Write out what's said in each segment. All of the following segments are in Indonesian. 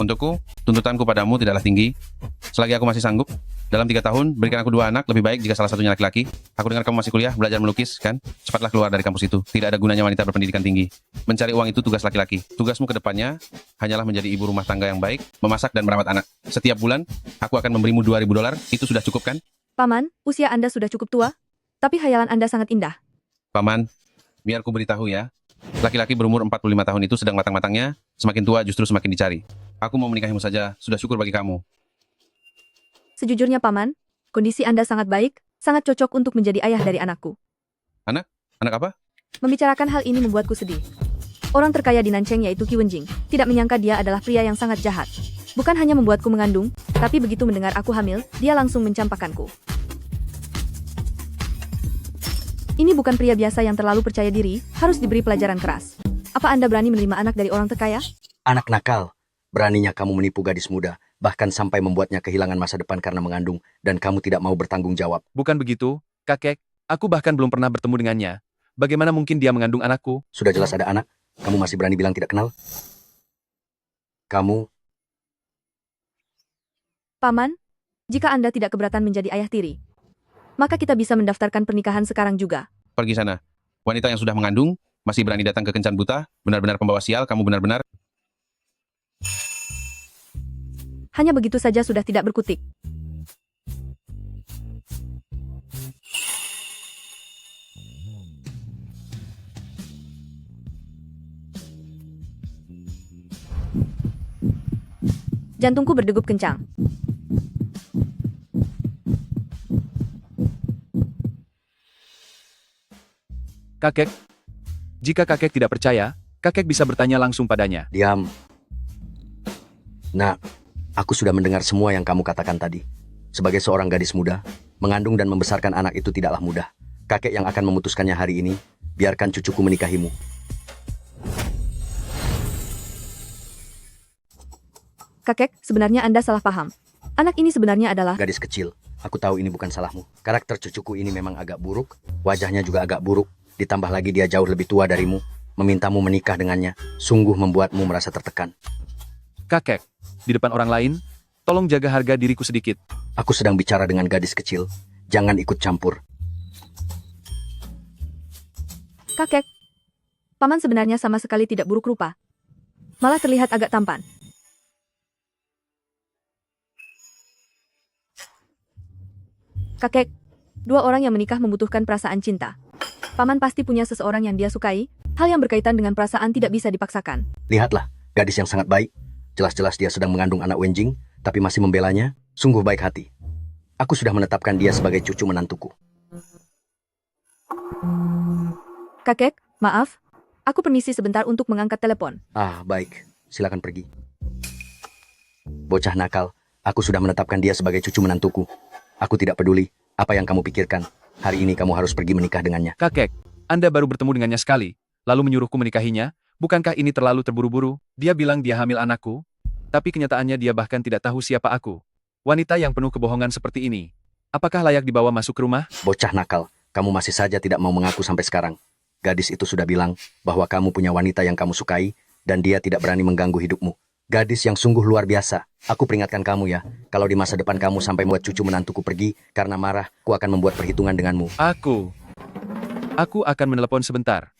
Untukku, tuntutanku padamu tidaklah tinggi. Selagi aku masih sanggup, dalam 3 tahun, berikan aku 2 anak, lebih baik jika salah satunya laki-laki. Aku dengar kamu masih kuliah, belajar melukis, kan? Cepatlah keluar dari kampus itu. Tidak ada gunanya wanita berpendidikan tinggi. Mencari uang itu tugas laki-laki. Tugasmu ke depannya, hanyalah menjadi ibu rumah tangga yang baik, memasak dan merawat anak. Setiap bulan, aku akan memberimu $2.000, itu sudah cukup kan? Paman, usia Anda sudah cukup tua, tapi khayalan Anda sangat indah. Paman, biar ku beritahu ya. Laki-laki berumur 45 tahun itu sedang matang-matangnya, semakin tua justru semakin dicari. Aku mau menikahimu saja, sudah syukur bagi kamu. Sejujurnya Paman, kondisi Anda sangat baik, sangat cocok untuk menjadi ayah dari anakku. Anak? Anak apa? Membicarakan hal ini membuatku sedih. Orang terkaya di Nancheng yaitu Qi Wenjing, tidak menyangka dia adalah pria yang sangat jahat. Bukan hanya membuatku mengandung, tapi begitu mendengar aku hamil, dia langsung mencampakkanku. Ini bukan pria biasa yang terlalu percaya diri, harus diberi pelajaran keras. Apa Anda berani menerima anak dari orang terkaya? Anak nakal. Beraninya kamu menipu gadis muda, bahkan sampai membuatnya kehilangan masa depan karena mengandung, dan kamu tidak mau bertanggung jawab. Bukan begitu, kakek. Aku bahkan belum pernah bertemu dengannya. Bagaimana mungkin dia mengandung anakku? Sudah jelas ada anak, kamu masih berani bilang tidak kenal? Kamu, Paman, jika Anda tidak keberatan menjadi ayah tiri, maka kita bisa mendaftarkan pernikahan sekarang juga. Pergi sana. Wanita yang sudah mengandung, masih berani datang ke kencan buta, benar-benar pembawa sial, kamu benar-benar. Hanya begitu saja sudah tidak berkutik. Jantungku berdegup kencang. Kakek, jika kakek tidak percaya, kakek bisa bertanya langsung padanya. diam. Nah, aku sudah mendengar semua yang kamu katakan tadi. Sebagai seorang gadis muda, mengandung dan membesarkan anak itu tidaklah mudah. Kakek yang akan memutuskannya hari ini, biarkan cucuku menikahimu. Kakek, sebenarnya Anda salah paham. Anak ini sebenarnya adalah... Gadis kecil, aku tahu ini bukan salahmu. Karakter cucuku ini memang agak buruk, wajahnya juga agak buruk. Ditambah lagi dia jauh lebih tua darimu, memintamu menikah dengannya, sungguh membuatmu merasa tertekan. Kakek, di depan orang lain, tolong jaga harga diriku sedikit. Aku sedang bicara dengan gadis kecil, jangan ikut campur. Kakek, Paman sebenarnya sama sekali tidak buruk rupa. Malah terlihat agak tampan. Kakek, 2 orang yang menikah membutuhkan perasaan cinta. Paman pasti punya seseorang yang dia sukai, hal yang berkaitan dengan perasaan tidak bisa dipaksakan. Lihatlah, gadis yang sangat baik. Jelas-jelas dia sedang mengandung anak Wenjing, tapi masih membelanya, sungguh baik hati. Aku sudah menetapkan dia sebagai cucu menantuku. Kakek, maaf, aku permisi sebentar untuk mengangkat telepon. Ah, baik. Silakan pergi. Bocah nakal, aku sudah menetapkan dia sebagai cucu menantuku. Aku tidak peduli apa yang kamu pikirkan. Hari ini kamu harus pergi menikah dengannya. Kakek, Anda baru bertemu dengannya sekali, lalu menyuruhku menikahinya. Bukankah ini terlalu terburu-buru? Dia bilang dia hamil anakku, tapi kenyataannya dia bahkan tidak tahu siapa aku. Wanita yang penuh kebohongan seperti ini, apakah layak dibawa masuk ke rumah? Bocah nakal, kamu masih saja tidak mau mengaku sampai sekarang. Gadis itu sudah bilang bahwa kamu punya wanita yang kamu sukai, dan dia tidak berani mengganggu hidupmu. Gadis yang sungguh luar biasa. Aku peringatkan kamu ya, kalau di masa depan kamu sampai membuat cucu menantuku pergi, karena marah, aku akan membuat perhitungan denganmu. Aku akan menelepon sebentar.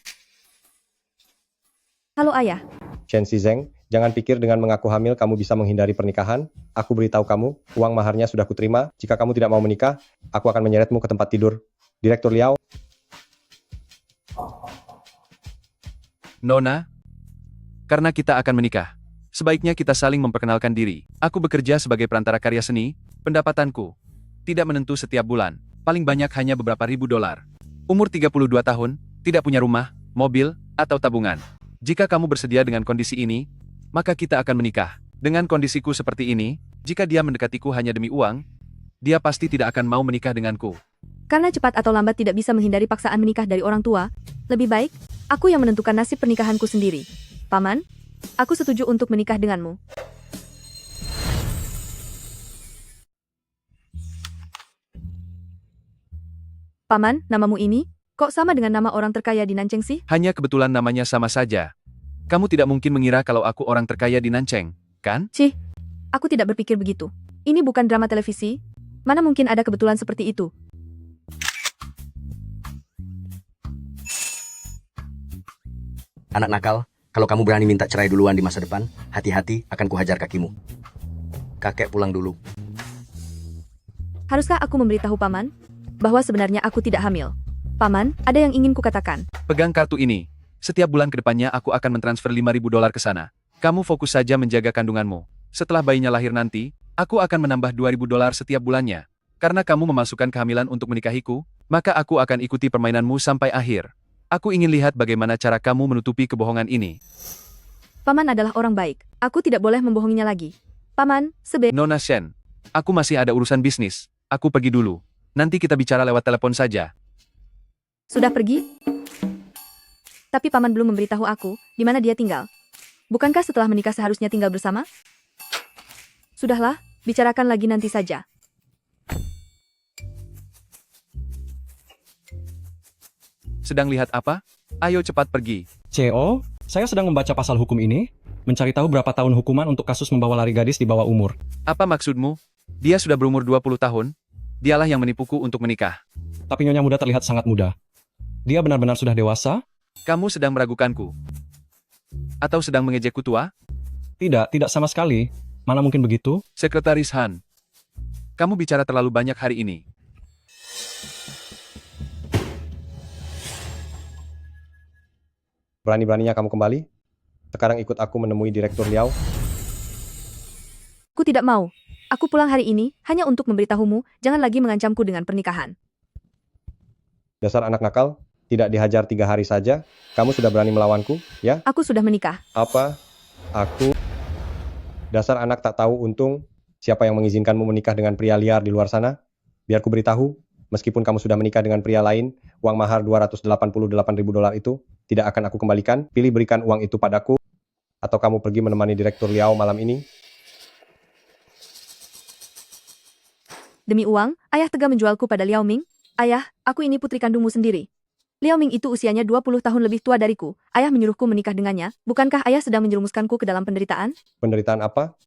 Halo ayah. Chen Shizeng, jangan pikir dengan mengaku hamil kamu bisa menghindari pernikahan. Aku beritahu kamu, uang maharnya sudah kuterima. Jika kamu tidak mau menikah, aku akan menyeretmu ke tempat tidur. Direktur Liao. Nona, karena kita akan menikah, sebaiknya kita saling memperkenalkan diri. Aku bekerja sebagai perantara karya seni, pendapatanku tidak menentu setiap bulan, paling banyak hanya beberapa ribu dolar. Umur 32 tahun, tidak punya rumah, mobil, atau tabungan. Jika kamu bersedia dengan kondisi ini, maka kita akan menikah. Dengan kondisiku seperti ini, jika dia mendekatiku hanya demi uang, dia pasti tidak akan mau menikah denganku. Karena cepat atau lambat tidak bisa menghindari paksaan menikah dari orang tua, lebih baik, aku yang menentukan nasib pernikahanku sendiri. Paman, aku setuju untuk menikah denganmu. Paman, namamu ini, kok sama dengan nama orang terkaya di Nancheng sih? Hanya kebetulan namanya sama saja. Kamu tidak mungkin mengira kalau aku orang terkaya di Nancheng. kan? Cih, aku tidak berpikir begitu. Ini bukan drama televisi. Mana mungkin ada kebetulan seperti itu. Anak nakal, kalau kamu berani minta cerai duluan di masa depan, hati-hati akan kuhajar kakimu. Kakek pulang dulu. Haruskah aku memberitahu Paman bahwa sebenarnya aku tidak hamil? Paman, ada yang ingin kukatakan. Pegang kartu ini. Setiap bulan ke depannya aku akan mentransfer $5.000 ke sana. Kamu fokus saja menjaga kandunganmu. Setelah bayinya lahir nanti, aku akan menambah $2.000 setiap bulannya. Karena kamu memasukkan kehamilan untuk menikahiku, maka aku akan ikuti permainanmu sampai akhir. Aku ingin lihat bagaimana cara kamu menutupi kebohongan ini. Paman adalah orang baik. Aku tidak boleh membohonginya lagi. Paman, Nona Shen, aku masih ada urusan bisnis. Aku pergi dulu. Nanti kita bicara lewat telepon saja. sudah pergi? Tapi Paman belum memberitahu aku di mana dia tinggal. Bukankah setelah menikah seharusnya tinggal bersama? Sudahlah, bicarakan lagi nanti saja. Sedang lihat apa? Ayo cepat pergi. CO, saya sedang membaca pasal hukum ini, mencari tahu berapa tahun hukuman untuk kasus membawa lari gadis di bawah umur. Apa maksudmu? Dia sudah berumur 20 tahun. Dialah yang menipuku untuk menikah. Tapi nyonya muda terlihat sangat muda. Dia benar-benar sudah dewasa? Kamu sedang meragukanku? Atau sedang mengejekku tua? Tidak sama sekali. Mana mungkin begitu? Sekretaris Han, kamu bicara terlalu banyak hari ini. Berani-beraninya kamu kembali? Sekarang ikut aku menemui Direktur Liao. Aku tidak mau. Aku pulang hari ini hanya untuk memberitahumu, jangan lagi mengancamku dengan pernikahan. Dasar anak nakal, tidak dihajar 3 hari saja, kamu sudah berani melawanku, ya? Aku sudah menikah. Apa? Aku? Dasar anak tak tahu untung, siapa yang mengizinkanmu menikah dengan pria liar di luar sana? Biar ku beritahu, meskipun kamu sudah menikah dengan pria lain, uang mahar $288.000 itu tidak akan aku kembalikan. Pilih berikan uang itu padaku, atau kamu pergi menemani Direktur Liao malam ini. Demi uang, ayah tega menjualku pada Liao Ming. Ayah, aku ini putri kandungmu sendiri. Liao Ming itu usianya 20 tahun lebih tua dariku. Ayah menyuruhku menikah dengannya. Bukankah ayah sedang menjerumuskanku ke dalam penderitaan? Penderitaan apa?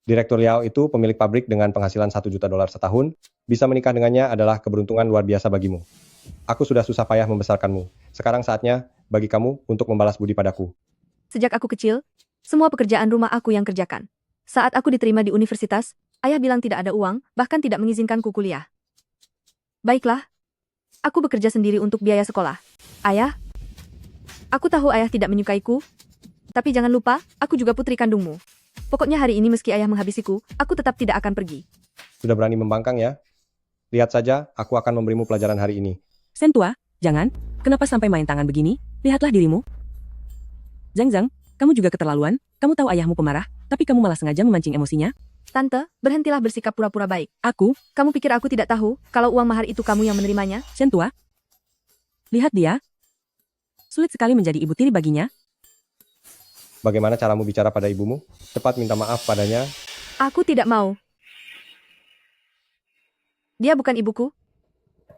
Direktur Liao itu pemilik pabrik dengan penghasilan $1 juta setahun. Bisa menikah dengannya adalah keberuntungan luar biasa bagimu. Aku sudah susah payah membesarkanmu. Sekarang saatnya bagi kamu untuk membalas budi padaku. Sejak aku kecil, semua pekerjaan rumah aku yang kerjakan. Saat aku diterima di universitas, ayah bilang tidak ada uang, bahkan tidak mengizinkanku kuliah. Baiklah, aku bekerja sendiri untuk biaya sekolah. Ayah, aku tahu ayah tidak menyukaiku, tapi jangan lupa, aku juga putri kandungmu. Pokoknya hari ini meski ayah menghabisiku, aku tetap tidak akan pergi. Sudah berani membangkang ya? Lihat saja, aku akan memberimu pelajaran hari ini. Sentua, jangan. Kenapa sampai main tangan begini? Lihatlah dirimu. Zhang Zhang, kamu juga keterlaluan. Kamu tahu ayahmu pemarah, tapi kamu malah sengaja memancing emosinya. Tante, berhentilah bersikap pura-pura baik. Aku, Kamu pikir aku tidak tahu kalau uang mahar itu kamu yang menerimanya? Sentua. Lihat dia. Sulit sekali menjadi ibu tiri baginya. Bagaimana caramu bicara pada ibumu? Cepat minta maaf padanya. Aku tidak mau. Dia bukan ibuku.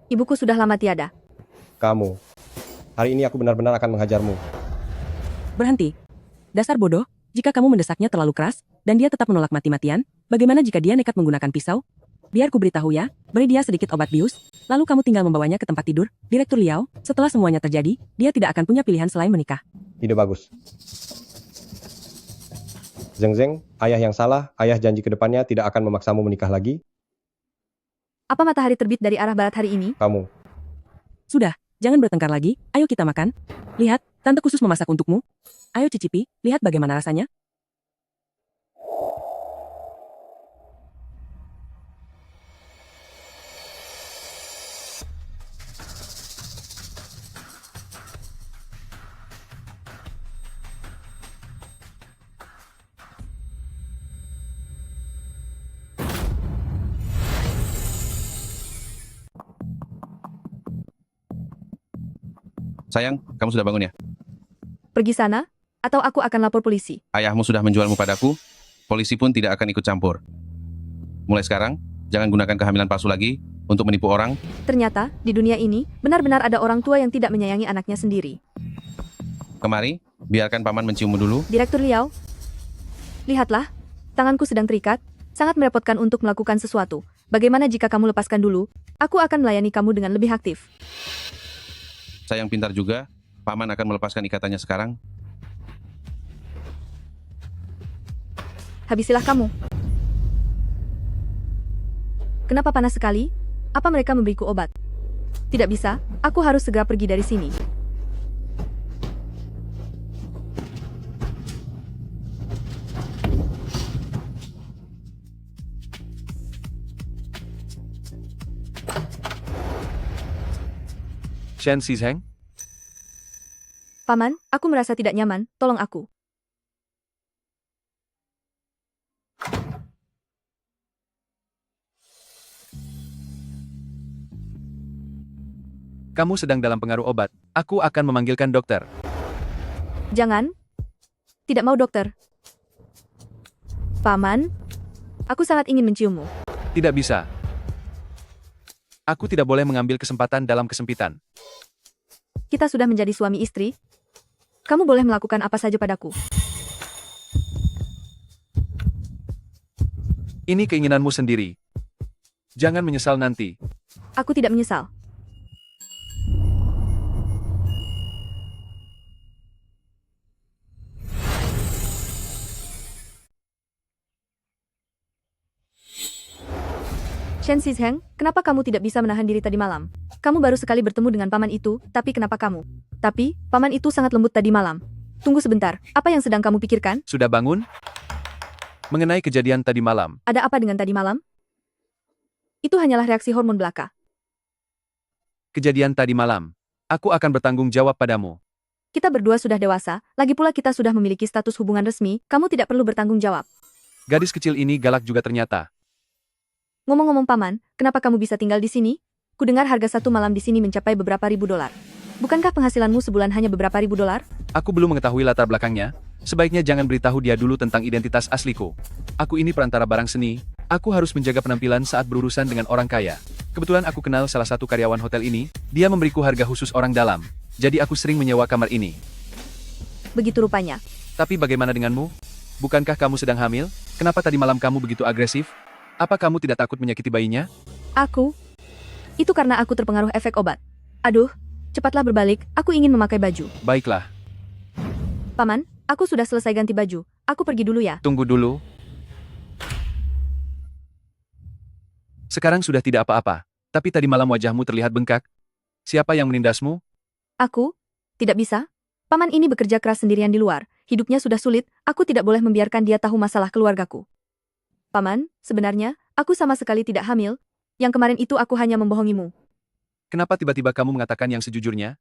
Ibuku sudah lama tiada. Kamu. Hari ini aku benar-benar akan menghajarmu. Berhenti. Dasar bodoh, jika kamu mendesaknya terlalu keras, dan dia tetap menolak mati-matian, bagaimana jika dia nekat menggunakan pisau? Biar ku beritahu ya, beri dia sedikit obat bius, lalu kamu tinggal membawanya ke tempat tidur. Direktur Liao, setelah semuanya terjadi, dia tidak akan punya pilihan selain menikah. Ide bagus. Zheng Zheng, ayah yang salah, ayah janji ke depannya tidak akan memaksamu menikah lagi. Apa matahari terbit dari arah barat hari ini? Kamu. Sudah, jangan bertengkar lagi, ayo kita makan. Lihat, tante khusus memasak untukmu. Ayo cicipi, lihat bagaimana rasanya. Sayang, kamu sudah bangun ya? Pergi sana, atau aku akan lapor polisi. Ayahmu sudah menjualmu padaku, polisi pun tidak akan ikut campur. Mulai sekarang, jangan gunakan kehamilan palsu lagi untuk menipu orang. Ternyata, di dunia ini, benar-benar ada orang tua yang tidak menyayangi anaknya sendiri. Kemari, biarkan paman menciummu dulu. Direktur Liao, lihatlah, Tanganku sedang terikat, sangat merepotkan untuk melakukan sesuatu. Bagaimana jika kamu lepaskan dulu? Aku akan melayani kamu dengan lebih aktif. Saya yang pintar juga. Paman akan melepaskan ikatannya sekarang. Habisilah kamu. Kenapa panas sekali? Apa mereka memberiku obat? Tidak bisa, aku harus segera pergi dari sini. Shen Shizheng? Paman, aku merasa tidak nyaman, tolong aku. Kamu sedang dalam pengaruh obat. Aku akan memanggilkan dokter. Jangan. Tidak mau dokter. Paman, aku sangat ingin menciummu. Tidak bisa. Aku tidak boleh mengambil kesempatan dalam kesempitan. Kita sudah menjadi suami istri. Kamu boleh melakukan apa saja padaku. Ini keinginanmu sendiri. Jangan menyesal nanti. Aku tidak menyesal. Shen Shizheng, kenapa kamu tidak bisa menahan diri tadi malam? Kamu baru sekali bertemu dengan paman itu, tapi kenapa kamu? Tapi, paman itu sangat lembut tadi malam. Tunggu sebentar, apa yang sedang kamu pikirkan? Sudah bangun? Mengenai kejadian tadi malam, Ada apa dengan tadi malam? Itu hanyalah reaksi hormon belaka. kejadian tadi malam. Aku akan bertanggung jawab padamu. Kita berdua sudah dewasa, lagi pula kita sudah memiliki status hubungan resmi, kamu tidak perlu bertanggung jawab. Gadis kecil ini galak juga ternyata. Ngomong-ngomong paman, kenapa kamu bisa tinggal di sini? Kudengar harga satu malam di sini mencapai beberapa ribu dolar. Bukankah penghasilanmu sebulan hanya beberapa ribu dolar? Aku belum mengetahui latar belakangnya. Sebaiknya jangan beritahu dia dulu tentang identitas asliku. Aku ini perantara barang seni. Aku harus menjaga penampilan saat berurusan dengan orang kaya. Kebetulan aku kenal salah satu karyawan hotel ini. Dia memberiku harga khusus orang dalam. Jadi aku sering menyewa kamar ini. Begitu rupanya. Tapi bagaimana denganmu? Bukankah kamu sedang hamil? Kenapa tadi malam kamu begitu agresif? Apa kamu tidak takut menyakiti bayinya? Aku? Itu karena aku terpengaruh efek obat. Aduh, cepatlah berbalik, aku ingin memakai baju. Baiklah, Paman, aku sudah selesai ganti baju. Aku pergi dulu ya. tunggu dulu. Sekarang sudah tidak apa-apa. Tapi tadi malam wajahmu terlihat bengkak. Siapa yang menindasmu? Aku? Tidak bisa. Paman ini bekerja keras sendirian di luar. Hidupnya sudah sulit, aku tidak boleh membiarkan dia tahu masalah keluargaku. Paman, sebenarnya, aku sama sekali tidak hamil. Yang kemarin itu aku hanya membohongimu. Kenapa tiba-tiba kamu mengatakan yang sejujurnya?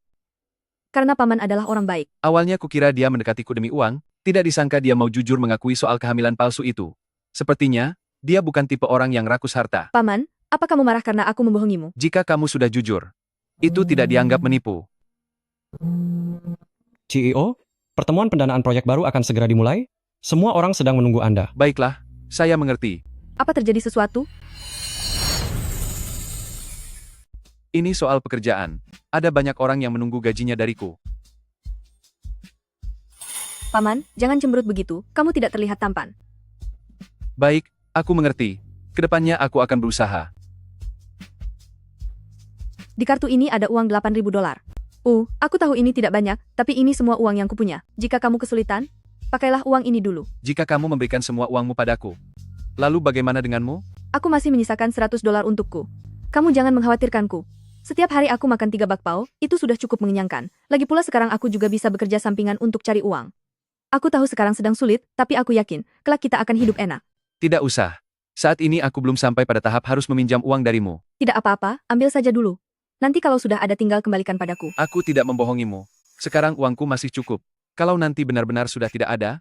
Karena paman adalah orang baik. Awalnya kukira dia mendekatiku demi uang, tidak disangka dia mau jujur mengakui soal kehamilan palsu itu. Sepertinya, dia bukan tipe orang yang rakus harta. Paman, apa kamu marah karena aku membohongimu? Jika kamu sudah jujur, itu tidak dianggap menipu. CEO, pertemuan pendanaan proyek baru akan segera dimulai. Semua orang sedang menunggu Anda. Baiklah, saya mengerti. Apa terjadi sesuatu? Ini soal pekerjaan. Ada banyak orang yang menunggu gajinya dariku. Paman, jangan cemberut begitu, kamu tidak terlihat tampan. Baik, aku mengerti. Kedepannya aku akan berusaha. Di kartu ini ada uang 8.000 dolar. Aku tahu ini tidak banyak, tapi ini semua uang yang kupunya. Jika kamu kesulitan, pakailah uang ini dulu. Jika kamu memberikan semua uangmu padaku, lalu bagaimana denganmu? Aku masih menyisakan 100 dolar untukku. Kamu jangan mengkhawatirkanku. Setiap hari aku makan 3 bakpao, itu sudah cukup mengenyangkan. Lagi pula sekarang aku juga bisa bekerja sampingan untuk cari uang. Aku tahu sekarang sedang sulit, tapi aku yakin, kelak kita akan hidup enak. Tidak usah. Saat ini aku belum sampai pada tahap harus meminjam uang darimu. Tidak apa-apa, ambil saja dulu. Nanti kalau sudah ada tinggal kembalikan padaku. Aku tidak membohongimu. Sekarang uangku masih cukup. Kalau nanti benar-benar sudah tidak ada,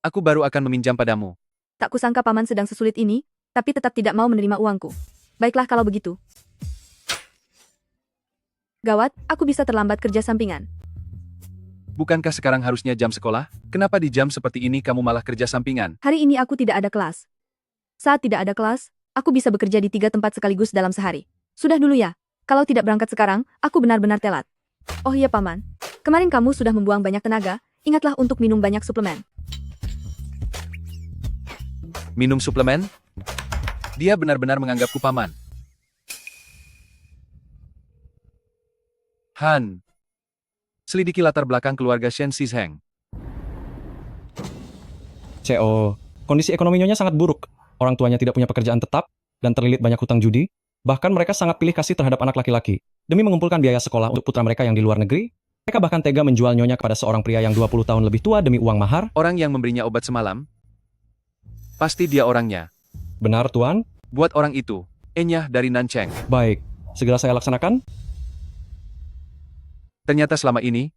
aku baru akan meminjam padamu. Tak kusangka paman sedang sesulit ini, tapi tetap tidak mau menerima uangku. Baiklah kalau begitu. Gawat, aku bisa terlambat kerja sampingan. Bukankah sekarang harusnya jam sekolah? Kenapa di jam seperti ini kamu malah kerja sampingan? Hari ini aku tidak ada kelas. Saat tidak ada kelas, aku bisa bekerja di 3 tempat sekaligus dalam sehari. Sudah dulu ya. Kalau tidak berangkat sekarang, aku benar-benar telat. Oh iya paman, kemarin kamu sudah membuang banyak tenaga, ingatlah untuk minum banyak suplemen. Minum suplemen? Dia benar-benar menganggapku paman. Han. Selidiki latar belakang keluarga Shen Shizheng. CO, kondisi ekonomi Nyonya sangat buruk. Orang tuanya tidak punya pekerjaan tetap dan terlilit banyak hutang judi. Bahkan mereka sangat pilih kasih terhadap anak laki-laki. Demi mengumpulkan biaya sekolah untuk putra mereka yang di luar negeri, mereka bahkan tega menjual Nyonya kepada seorang pria yang 20 tahun lebih tua demi uang mahar. Orang yang memberinya obat semalam? Pasti dia orangnya. Benar, Tuan? Buat orang itu, Enya dari Nancheng. Baik, segera saya laksanakan. Ternyata selama ini,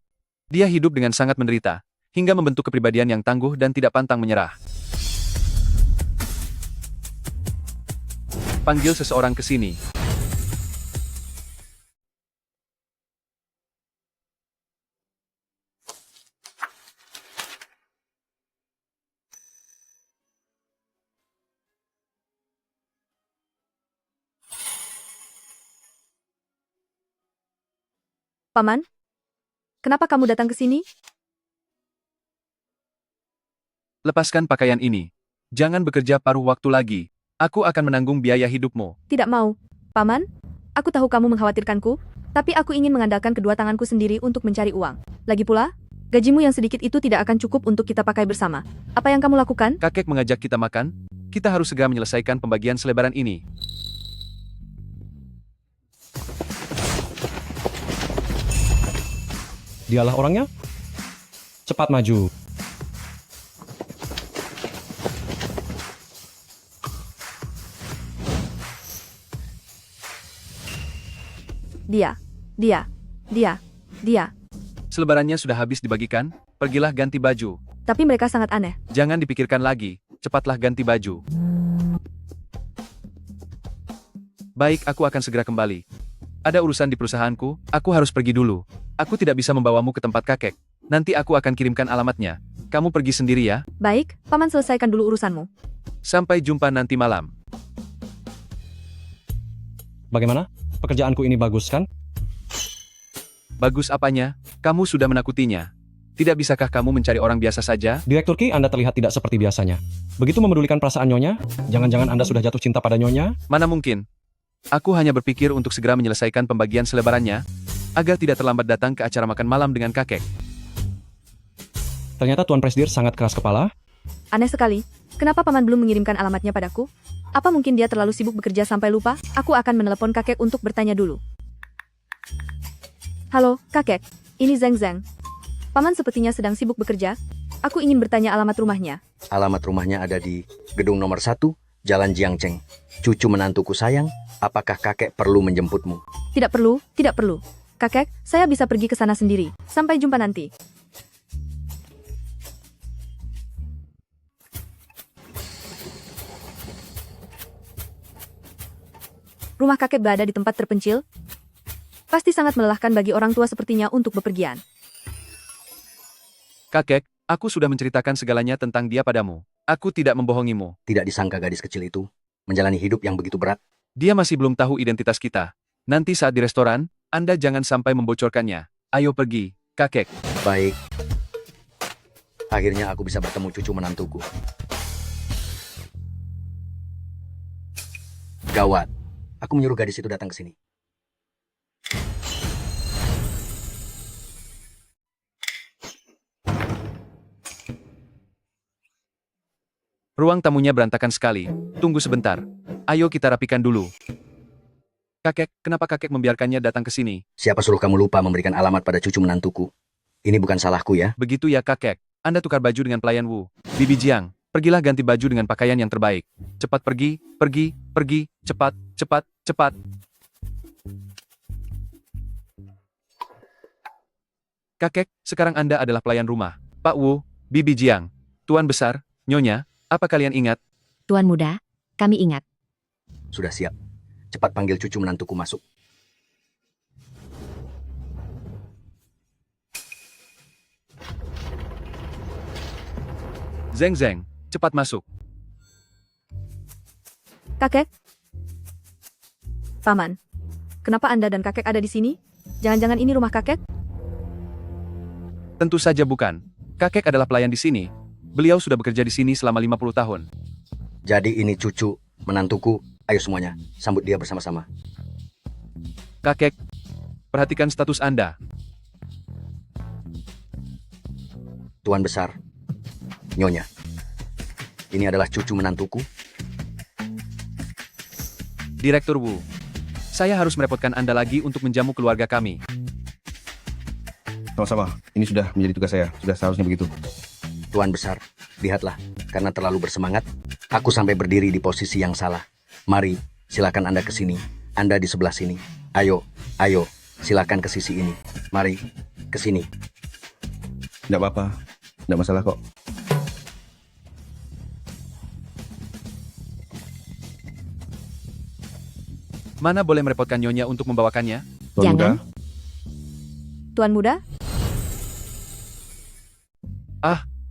dia hidup dengan sangat menderita, hingga membentuk kepribadian yang tangguh dan tidak pantang menyerah. Panggil seseorang ke sini. Paman, kenapa kamu datang ke sini? Lepaskan pakaian ini. Jangan bekerja paruh waktu lagi. Aku akan menanggung biaya hidupmu. Tidak mau. Paman, aku tahu kamu mengkhawatirkanku, tapi aku ingin mengandalkan kedua tanganku sendiri untuk mencari uang. Lagi pula, gajimu yang sedikit itu tidak akan cukup untuk kita pakai bersama. Apa yang kamu lakukan? Kakek mengajak kita makan. Kita harus segera menyelesaikan pembagian selebaran ini. Dialah orangnya? Cepat maju. Dia. Selebarannya sudah habis dibagikan, pergilah ganti baju. Tapi mereka sangat aneh. Jangan dipikirkan lagi, cepatlah ganti baju. Baik, aku akan segera kembali. Ada urusan di perusahaanku, aku harus pergi dulu. Aku tidak bisa membawamu ke tempat kakek. Nanti aku akan kirimkan alamatnya. Kamu pergi sendiri ya. Baik, Paman selesaikan dulu urusanmu. Sampai jumpa nanti malam. Bagaimana? Pekerjaanku ini bagus kan? Bagus apanya? Kamu sudah menakutinya. Tidak bisakah kamu mencari orang biasa saja? Direktur Ki, Anda terlihat tidak seperti biasanya. Begitu memedulikan perasaan Nyonya? Jangan-jangan Anda sudah jatuh cinta pada Nyonya? Mana mungkin? Aku hanya berpikir untuk segera menyelesaikan pembagian selebarannya, agar tidak terlambat datang ke acara makan malam dengan kakek. Ternyata Tuan Presdir sangat keras kepala. Aneh sekali. Kenapa Paman belum mengirimkan alamatnya padaku? Apa mungkin dia terlalu sibuk bekerja sampai lupa? Aku akan menelepon kakek untuk bertanya dulu. Halo, kakek. Ini Zeng Zeng. Paman sepertinya sedang sibuk bekerja. Aku ingin bertanya alamat rumahnya. Alamat rumahnya ada di gedung nomor 1, Jalan Jiangcheng. Cucu menantuku sayang, apakah kakek perlu menjemputmu? Tidak perlu, tidak perlu. Kakek, saya bisa pergi ke sana sendiri. Sampai jumpa nanti. Rumah kakek berada di tempat terpencil. Pasti sangat melelahkan bagi orang tua sepertinya untuk bepergian. Kakek, aku sudah menceritakan segalanya tentang dia padamu. Aku tidak membohongimu. Tidak disangka gadis kecil itu menjalani hidup yang begitu berat. Dia masih belum tahu identitas kita. Nanti saat di restoran, Anda jangan sampai membocorkannya. Ayo pergi, kakek. Baik. Akhirnya aku bisa bertemu cucu menantuku. Gawat. Aku menyuruh gadis itu datang ke sini. Ruang tamunya berantakan sekali. Tunggu sebentar. Ayo kita rapikan dulu. Kakek, kenapa kakek membiarkannya datang ke sini? Siapa suruh kamu lupa memberikan alamat pada cucu menantuku? Ini bukan salahku ya. Begitu ya kakek. Anda tukar baju dengan pelayan Wu. Bibi Jiang, pergilah ganti baju dengan pakaian yang terbaik. Cepat pergi, pergi, cepat, cepat, cepat. Kakek, sekarang Anda adalah pelayan rumah. Pak Wu, Bibi Jiang, Tuan Besar, Nyonya, apa kalian ingat? Tuan muda, kami ingat. Sudah siap. Cepat panggil cucu menantuku masuk. Zeng Zeng, cepat masuk. Kakek? Paman, kenapa Anda dan kakek ada di sini? Jangan-jangan ini rumah kakek? Tentu saja bukan. Kakek adalah pelayan di sini. Beliau sudah bekerja di sini selama 50 tahun. Jadi ini cucu, menantuku. Ayo semuanya, sambut dia bersama-sama. Kakek, perhatikan status Anda. Tuan Besar, Nyonya. Ini adalah cucu menantuku. Direktur Wu. Saya harus merepotkan Anda lagi untuk menjamu keluarga kami. Sama-sama. Ini sudah menjadi tugas saya. Sudah seharusnya begitu. Tuan Besar, lihatlah, karena terlalu bersemangat, aku sampai berdiri di posisi yang salah. Mari, silakan Anda ke sini. Anda di sebelah sini. Ayo, silakan ke sisi ini. Mari, ke sini. Tidak apa-apa. Tidak masalah kok. Mana boleh merepotkan Nyonya untuk membawakannya? Tuan Jangan. Muda, Tuan muda,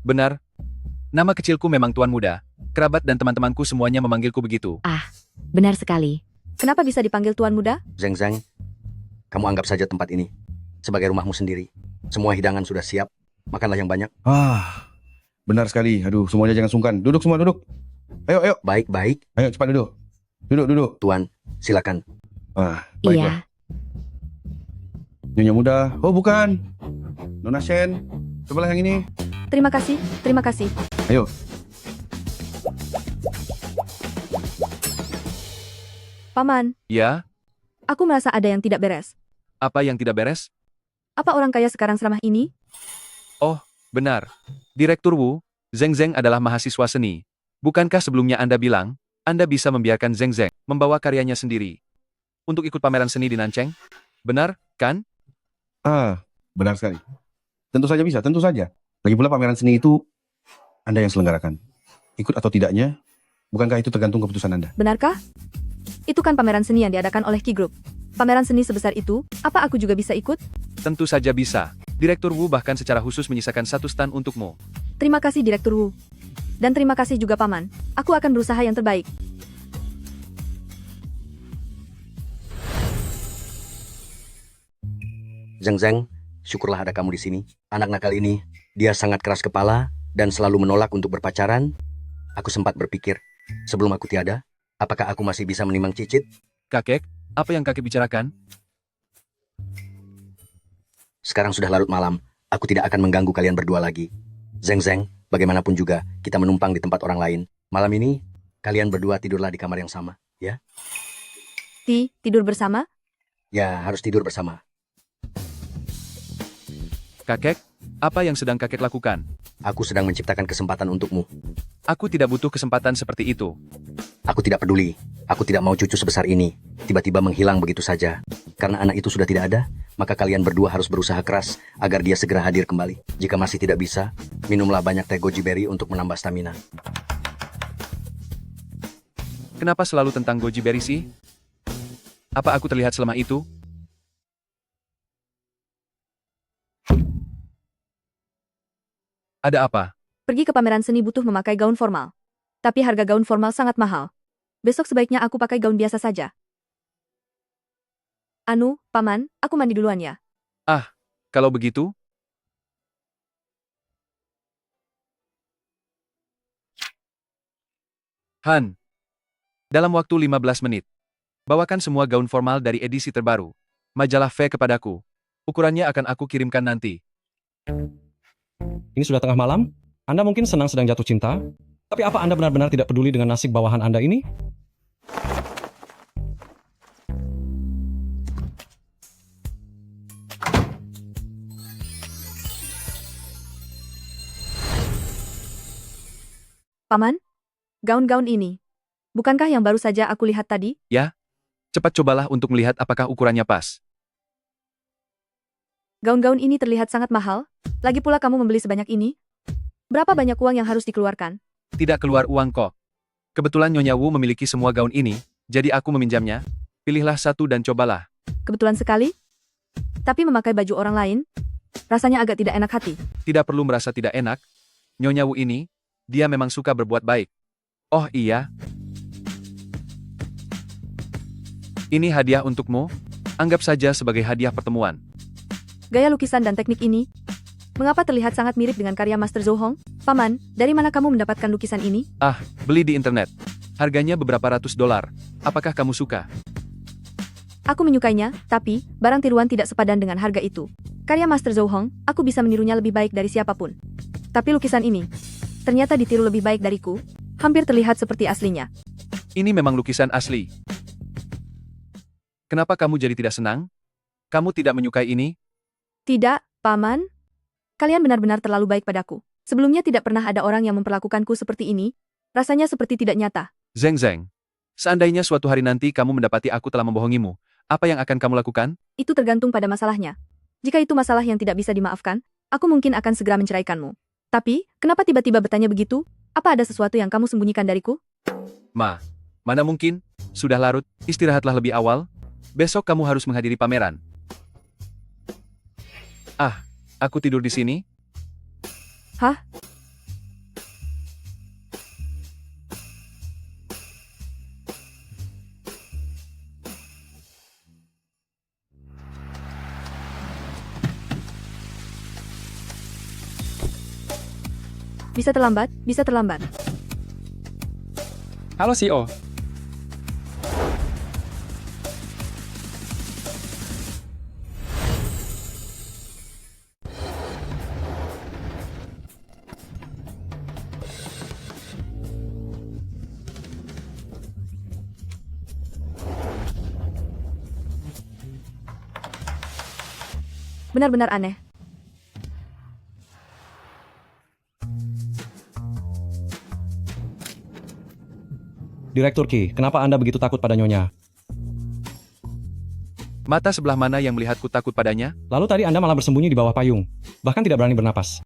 Benar. Nama kecilku memang Tuan Muda. Kerabat dan teman-temanku semuanya memanggilku begitu. Benar sekali. kenapa bisa dipanggil Tuan muda? Zeng Zeng, kamu anggap saja tempat ini sebagai rumahmu sendiri. Semua hidangan sudah siap. Makanlah yang banyak. benar sekali. Aduh, semuanya jangan sungkan. Duduk semua, duduk. Ayo. Baik. Ayo, cepat duduk. Duduk. Tuan, silakan. Baiklah. Iya. Nyonya Muda. Oh, bukan. Nona Shen. Cobalah yang ini. Terima kasih. Ayo. Paman, Ya, aku merasa ada yang tidak beres. apa yang tidak beres? Apa orang kaya sekarang seramah ini? Benar. Direktur Wu, Zeng Zeng adalah mahasiswa seni. Bukankah sebelumnya Anda bilang, Anda bisa membiarkan Zeng Zeng membawa karyanya sendiri untuk ikut pameran seni di Nancheng? Benar, kan? Benar sekali. Tentu saja bisa, tentu saja. Lagi pula pameran seni itu Anda yang selenggarakan. Ikut atau tidaknya, bukankah itu tergantung keputusan Anda? Benarkah? Itu kan pameran seni yang diadakan oleh Ki Group. Pameran seni sebesar itu, apa aku juga bisa ikut? Tentu saja bisa. Direktur Wu bahkan secara khusus menyisakan 1 stand untukmu. Terima kasih Direktur Wu. Dan terima kasih juga Paman. Aku akan berusaha yang terbaik. Zeng Zeng, syukurlah ada kamu di sini. Anak nakal ini, dia sangat keras kepala dan selalu menolak untuk berpacaran. Aku sempat berpikir, sebelum aku tiada, apakah aku masih bisa menimang cicit? Kakek, apa yang kakek bicarakan? Sekarang sudah larut malam, aku tidak akan mengganggu kalian berdua lagi. Zeng Zeng, bagaimanapun juga, kita menumpang di tempat orang lain. Malam ini, kalian berdua tidurlah di kamar yang sama, ya? Tidur bersama? Ya, harus tidur bersama. Kakek, apa yang sedang kakek lakukan? Aku sedang menciptakan kesempatan untukmu. Aku tidak butuh kesempatan seperti itu. Aku tidak peduli. Aku tidak mau cucu sebesar ini tiba-tiba menghilang begitu saja. Karena anak itu sudah tidak ada, maka kalian berdua harus berusaha keras agar dia segera hadir kembali. Jika masih tidak bisa, minumlah banyak teh goji berry untuk menambah stamina. Kenapa selalu tentang goji berry sih? Apa aku terlihat selama itu? Ada apa? Pergi ke pameran seni butuh memakai gaun formal. Tapi harga gaun formal sangat mahal. Besok sebaiknya aku pakai gaun biasa saja. Anu, Paman, aku mandi duluan ya. Kalau begitu, Han, dalam waktu 15 menit, bawakan semua gaun formal dari edisi terbaru, majalah V kepadaku. Ukurannya akan aku kirimkan nanti. Ini sudah tengah malam? Anda mungkin sedang jatuh cinta? Tapi apa Anda benar-benar tidak peduli dengan nasib bawahan Anda ini? Paman, gaun-gaun ini. Bukankah yang baru saja aku lihat tadi? Cepat cobalah untuk melihat apakah ukurannya pas. Gaun-gaun ini terlihat sangat mahal. Lagi pula kamu membeli sebanyak ini. Berapa banyak uang yang harus dikeluarkan? Tidak keluar uang kok. Kebetulan Nyonya Wu memiliki semua gaun ini, jadi aku meminjamnya. Pilihlah satu dan cobalah. Kebetulan sekali. Tapi memakai baju orang lain, rasanya agak tidak enak hati. Tidak perlu merasa tidak enak. Nyonya Wu ini, dia memang suka berbuat baik. Oh iya. Ini hadiah untukmu. Anggap saja sebagai hadiah pertemuan. Gaya lukisan dan teknik ini, Mengapa terlihat sangat mirip dengan karya Master Zhou Hong? Paman, dari mana kamu mendapatkan lukisan ini? Beli di internet. Harganya beberapa ratus dolar. Apakah kamu suka? Aku menyukainya, tapi barang tiruan tidak sepadan dengan harga itu. Karya Master Zhou Hong, aku bisa menirunya lebih baik dari siapapun. Tapi lukisan ini, ternyata ditiru lebih baik dariku. Hampir terlihat seperti aslinya. Ini memang lukisan asli. Kenapa kamu jadi tidak senang? Kamu tidak menyukai ini? Tidak, Paman. Kalian benar-benar terlalu baik padaku. Sebelumnya tidak pernah ada orang yang memperlakukanku seperti ini. Rasanya seperti tidak nyata. Zeng Zeng. Seandainya suatu hari nanti kamu mendapati aku telah membohongimu, apa yang akan kamu lakukan? Itu tergantung pada masalahnya. Jika itu masalah yang tidak bisa dimaafkan, aku mungkin akan segera menceraikanmu. Tapi, kenapa tiba-tiba bertanya begitu? Apa ada sesuatu yang kamu sembunyikan dariku? Mana mungkin? Sudah larut, istirahatlah lebih awal. Besok kamu harus menghadiri pameran. Aku tidur di sini? Hah? Bisa terlambat, bisa terlambat. Halo CEO. Benar-benar aneh. Direktur Qi, kenapa Anda begitu takut pada Nyonya? Mata sebelah mana yang melihatku takut padanya? Lalu tadi Anda malah bersembunyi di bawah payung. Bahkan tidak berani bernapas.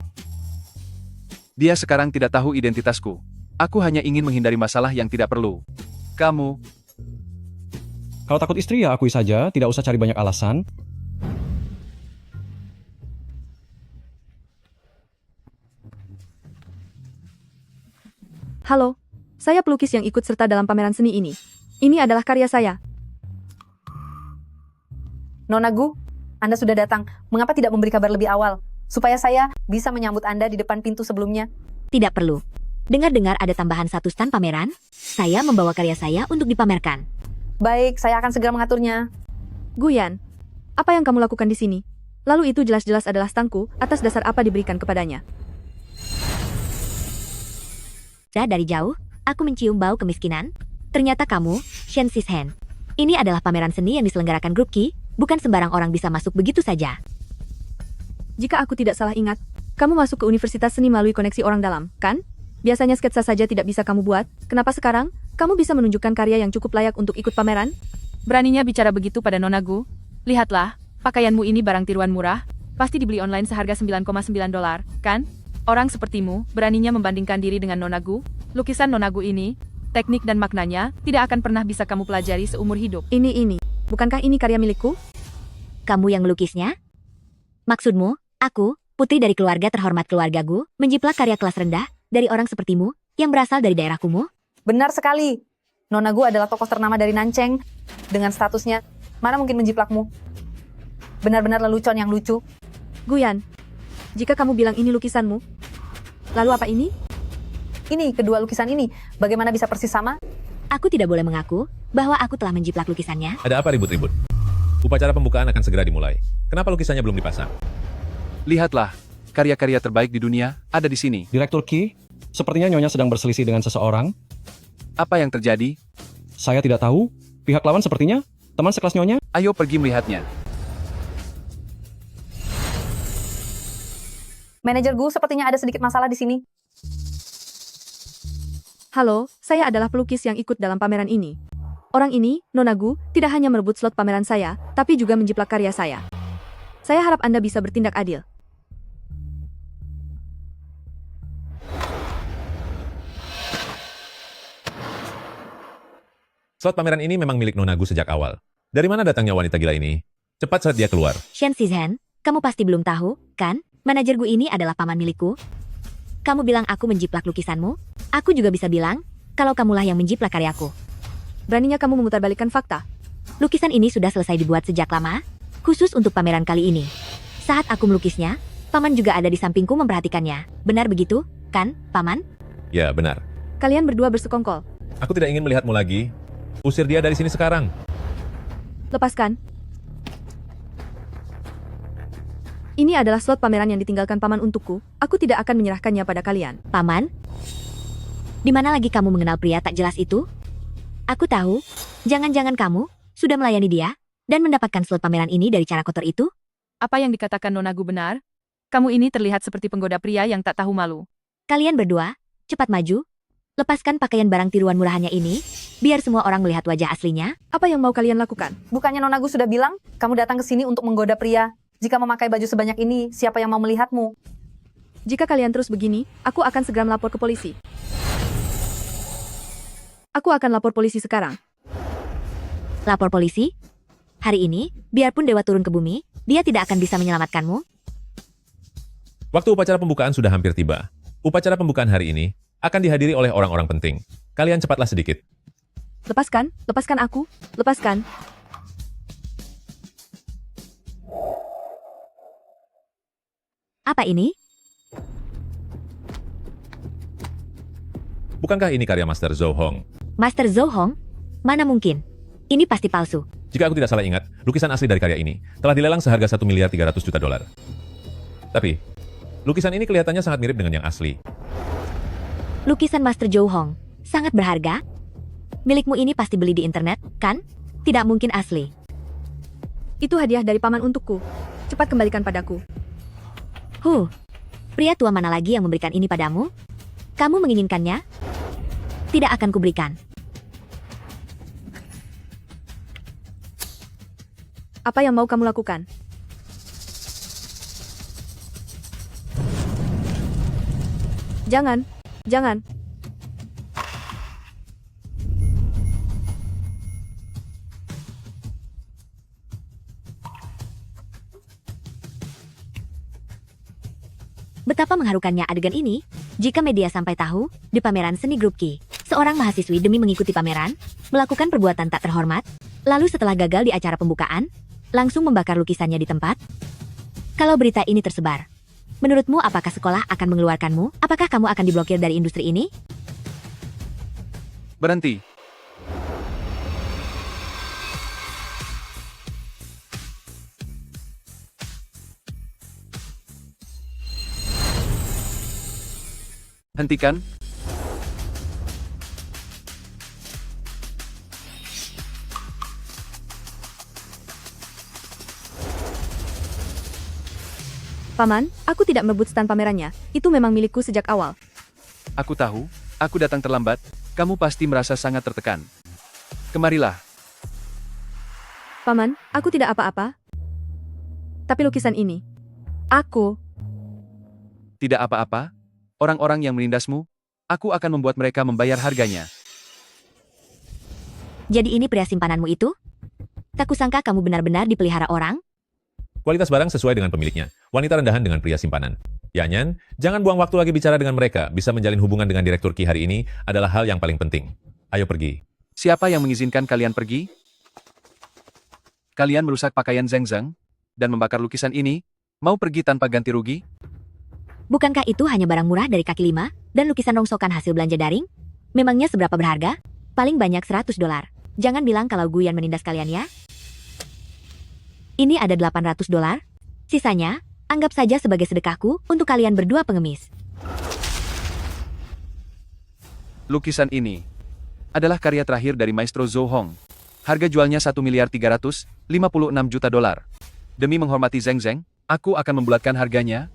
Dia sekarang tidak tahu identitasku. Aku hanya ingin menghindari masalah yang tidak perlu. Kamu, Kalau takut istri ya akui saja, tidak usah cari banyak alasan. Halo, saya pelukis yang ikut serta dalam pameran seni ini. Ini adalah karya saya. Nona Gu, Anda sudah datang. Mengapa tidak memberi kabar lebih awal? Supaya saya bisa menyambut Anda di depan pintu sebelumnya. Tidak perlu. Dengar-dengar ada tambahan satu stand pameran, saya membawa karya saya untuk dipamerkan. Baik, saya akan segera mengaturnya. Guyan, apa yang kamu lakukan di sini? Lalu itu jelas-jelas adalah stangku, atas dasar apa diberikan kepadanya. Dari jauh, aku mencium bau kemiskinan. Ternyata kamu, Shen Sishen. Ini adalah pameran seni yang diselenggarakan grup Qi, bukan sembarang orang bisa masuk begitu saja. Jika aku tidak salah ingat, kamu masuk ke Universitas Seni melalui koneksi orang dalam, kan? Biasanya sketsa saja tidak bisa kamu buat, kenapa sekarang, kamu bisa menunjukkan karya yang cukup layak untuk ikut pameran? Beraninya bicara begitu pada Nona Gu? Lihatlah, pakaianmu ini barang tiruan murah, pasti dibeli online seharga $9,9, kan? Orang sepertimu, beraninya membandingkan diri dengan Nona Gu? Lukisan Nona Gu ini, teknik dan maknanya, tidak akan pernah bisa kamu pelajari seumur hidup. Ini. Bukankah ini karya milikku? Kamu yang melukisnya? Maksudmu, aku, putri dari keluarga terhormat keluarga Gu, menjiplak karya kelas rendah, dari orang sepertimu, yang berasal dari daerah kumuh? Benar sekali. Nona Gu adalah tokoh ternama dari Nancheng. Dengan statusnya, mana mungkin menjiplakmu? Benar-benar lelucon yang lucu. Guyan, jika kamu bilang ini lukisanmu, lalu apa ini? Ini, kedua lukisan ini, bagaimana bisa persis sama? Aku tidak boleh mengaku bahwa aku telah menjiplak lukisannya. Ada apa ribut-ribut? Upacara pembukaan akan segera dimulai. Kenapa lukisannya belum dipasang? Lihatlah, karya-karya terbaik di dunia ada di sini. Direktur Qi, sepertinya Nyonya sedang berselisih dengan seseorang. Apa yang terjadi? Saya tidak tahu. Pihak lawan sepertinya teman sekelas Nyonya. Ayo pergi melihatnya. Manajer Gu sepertinya ada sedikit masalah di sini. Halo, saya adalah pelukis yang ikut dalam pameran ini. Orang ini, Nona Gu, tidak hanya merebut slot pameran saya, tapi juga menjiplak karya saya. Saya harap Anda bisa bertindak adil. Slot pameran ini memang milik Nona Gu sejak awal. Dari mana datangnya wanita gila ini? Cepat saat dia keluar. Shen Sishen, kamu pasti belum tahu, kan? Manajer Gu ini adalah paman milikku. Kamu bilang aku menjiplak lukisanmu? Aku juga bisa bilang, kalau kamulah yang menjiplak karyaku. Beraninya kamu memutarbalikkan fakta. Lukisan ini sudah selesai dibuat sejak lama, khusus untuk pameran kali ini. Saat aku melukisnya, Paman juga ada di sampingku memperhatikannya. Benar begitu, kan, Paman? Ya, benar. Kalian berdua bersekongkol. Aku tidak ingin melihatmu lagi. Usir dia dari sini sekarang. Lepaskan. Ini adalah slot pameran yang ditinggalkan Paman untukku. Aku tidak akan menyerahkannya pada kalian. Paman? Di mana lagi kamu mengenal pria tak jelas itu? Aku tahu. Jangan-jangan kamu sudah melayani dia dan mendapatkan slot pameran ini dari cara kotor itu? Apa yang dikatakan Nonagu benar? Kamu ini terlihat seperti penggoda pria yang tak tahu malu. Kalian berdua, cepat maju. Lepaskan pakaian barang tiruan murahannya ini, biar semua orang melihat wajah aslinya. Apa yang mau kalian lakukan? Bukannya Nonagu sudah bilang, kamu datang ke sini untuk menggoda pria. Jika memakai baju sebanyak ini, siapa yang mau melihatmu? Jika kalian terus begini, aku akan segera melapor ke polisi. Aku akan lapor polisi sekarang. Lapor polisi? Hari ini, biarpun dewa turun ke bumi, dia tidak akan bisa menyelamatkanmu. Waktu upacara pembukaan sudah hampir tiba. Upacara pembukaan hari ini akan dihadiri oleh orang-orang penting. Kalian cepatlah sedikit. Lepaskan, lepaskan aku, lepaskan. Apa ini? Bukankah ini karya Master Zhou Hong? Master Zhou Hong? Mana mungkin? Ini pasti palsu. Jika aku tidak salah ingat, lukisan asli dari karya ini telah dilelang seharga 1 miliar 300 juta dolar. Tapi, lukisan ini kelihatannya sangat mirip dengan yang asli. Lukisan Master Zhou Hong sangat berharga. Milikmu ini pasti beli di internet, kan? Tidak mungkin asli. Itu hadiah dari Paman untukku. Cepat kembalikan padaku. Pria tua mana lagi yang memberikan ini padamu? Kamu menginginkannya? Tidak akan kuberikan. Apa yang mau kamu lakukan? Jangan, jangan. Betapa mengharukannya adegan ini, jika media sampai tahu, di pameran seni grup Ki, seorang mahasiswi demi mengikuti pameran, melakukan perbuatan tak terhormat, lalu setelah gagal di acara pembukaan, langsung membakar lukisannya di tempat. Kalau berita ini tersebar, menurutmu apakah sekolah akan mengeluarkanmu? Apakah kamu akan diblokir dari industri ini? Berhenti. Hentikan. Paman, aku tidak merebut stand pamerannya. Itu memang milikku sejak awal. Aku tahu, aku datang terlambat, kamu pasti merasa sangat tertekan. Kemarilah. Paman, aku tidak apa-apa. Tapi lukisan ini, aku. Tidak apa-apa. Orang-orang yang menindasmu, aku akan membuat mereka membayar harganya. Jadi ini pria simpananmu itu? Tak kusangka kamu benar-benar dipelihara orang? Kualitas barang sesuai dengan pemiliknya. Wanita rendahan dengan pria simpanan. Yanyan, jangan buang waktu lagi bicara dengan mereka. Bisa menjalin hubungan dengan Direktur Ki hari ini adalah hal yang paling penting. Ayo pergi. Siapa yang mengizinkan kalian pergi? Kalian merusak pakaian Zheng Zheng dan membakar lukisan ini, mau pergi tanpa ganti rugi? Bukankah itu hanya barang murah dari kaki lima dan lukisan rongsokan hasil belanja daring? Memangnya seberapa berharga? Paling banyak $100. Jangan bilang kalau Guyan menindas kalian ya. Ini ada $800. Sisanya, anggap saja sebagai sedekahku untuk kalian berdua pengemis. Lukisan ini adalah karya terakhir dari Maestro Zhou Hong. Harga jualnya 1 miliar 356 juta dolar. Demi menghormati Zheng Zheng, aku akan membulatkan harganya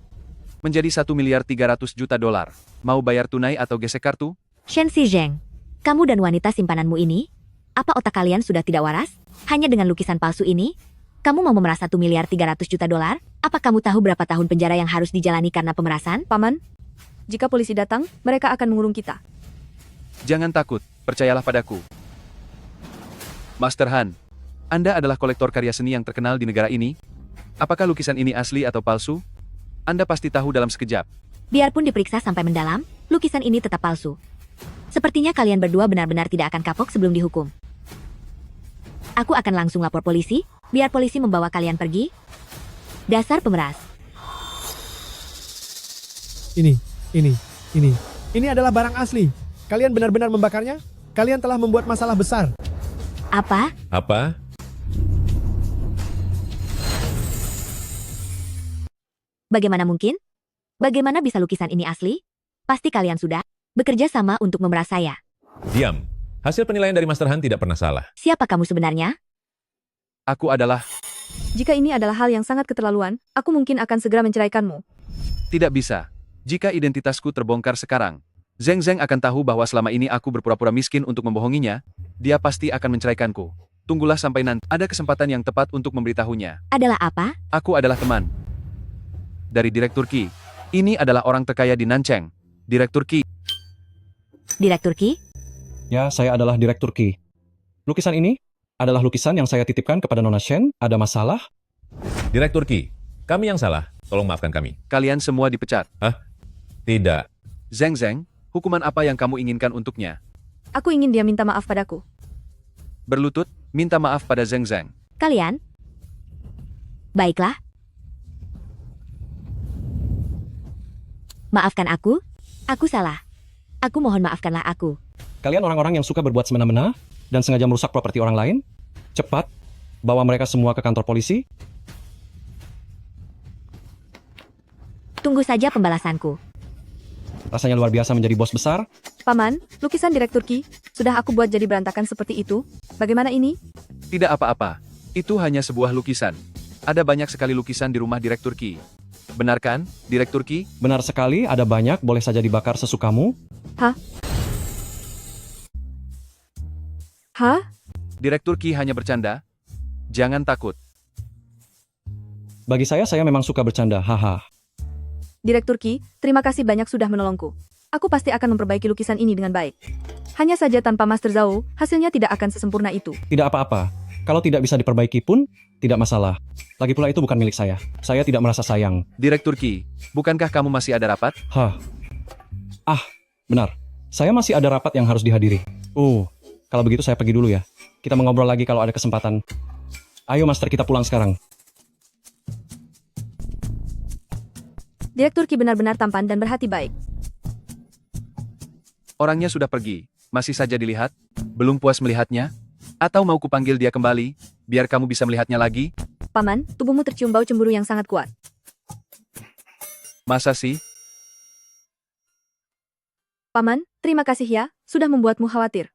menjadi 1 miliar 300 juta dolar. Mau bayar tunai atau gesek kartu? Shen Zheng, kamu dan wanita simpananmu ini, apa otak kalian sudah tidak waras? Hanya dengan lukisan palsu ini, kamu mau memeras 1 miliar 300 juta dolar? Apa kamu tahu berapa tahun penjara yang harus dijalani karena pemerasan? Paman, jika polisi datang, mereka akan mengurung kita. Jangan takut, percayalah padaku. Master Han, Anda adalah kolektor karya seni yang terkenal di negara ini. Apakah lukisan ini asli atau palsu? Anda pasti tahu dalam sekejap. Biarpun diperiksa sampai mendalam, lukisan ini tetap palsu. Sepertinya kalian berdua benar-benar tidak akan kapok sebelum dihukum. Aku akan langsung lapor polisi, biar polisi membawa kalian pergi. Dasar pemeras. Ini. Ini adalah barang asli. Kalian benar-benar membakarnya? Kalian telah membuat masalah besar. Apa? Apa? Bagaimana mungkin? Bagaimana bisa lukisan ini asli? Pasti kalian sudah bekerja sama untuk memeras saya. Diam. Hasil penilaian dari Master Han tidak pernah salah. Siapa kamu sebenarnya? Aku adalah... Jika ini adalah hal yang sangat keterlaluan, aku mungkin akan segera menceraikanmu. Tidak bisa. Jika identitasku terbongkar sekarang, Zeng Zeng akan tahu bahwa selama ini aku berpura-pura miskin untuk membohonginya. Dia pasti akan menceraikanku. Tunggulah sampai nanti ada kesempatan yang tepat untuk memberitahunya. Adalah apa? Aku adalah teman dari Direktur Qi. Ini adalah orang terkaya di Nancheng. Direktur Qi. Direktur Qi? Ya, saya adalah Direktur Qi. Lukisan ini adalah lukisan yang saya titipkan kepada Nona Shen. Ada masalah? Direktur Qi, kami yang salah. Tolong maafkan kami. Kalian semua dipecat. Hah? Tidak. Zeng Zeng, hukuman apa yang kamu inginkan untuknya? Aku ingin dia minta maaf padaku. Berlutut, minta maaf pada Zeng Zeng. Kalian? Baiklah. Maafkan aku. Aku salah. Aku mohon maafkanlah aku. Kalian orang-orang yang suka berbuat semena-mena dan sengaja merusak properti orang lain? Cepat, bawa mereka semua ke kantor polisi. Tunggu saja pembalasanku. Rasanya luar biasa menjadi bos besar. Paman, lukisan Direktur Qi sudah aku buat jadi berantakan seperti itu. Bagaimana ini? Tidak apa-apa. Itu hanya sebuah lukisan. Ada banyak sekali lukisan di rumah Direktur Qi. Benar kan, Direktur Qi? Benar sekali, ada banyak, boleh saja dibakar sesukamu. Hah? Hah? Direktur Qi hanya bercanda. Jangan takut. Bagi saya memang suka bercanda, haha. Direktur Qi, terima kasih banyak sudah menolongku. Aku pasti akan memperbaiki lukisan ini dengan baik. Hanya saja tanpa Master Zhao, hasilnya tidak akan sesempurna itu. Tidak apa-apa. Kalau tidak bisa diperbaiki pun, tidak masalah. Lagi pula itu bukan milik saya. Saya tidak merasa sayang. Direktur Qi, bukankah kamu masih ada rapat? Hah. Benar. Saya masih ada rapat yang harus dihadiri. Kalau begitu saya pergi dulu ya. Kita mengobrol lagi kalau ada kesempatan. Ayo Master, kita pulang sekarang. Direktur Qi benar-benar tampan dan berhati baik. Orangnya sudah pergi. Masih saja dilihat? Belum puas melihatnya? Atau mau kupanggil dia kembali, biar kamu bisa melihatnya lagi? Paman, tubuhmu tercium bau cemburu yang sangat kuat. Masa sih? Paman, terima kasih ya, sudah membuatmu khawatir.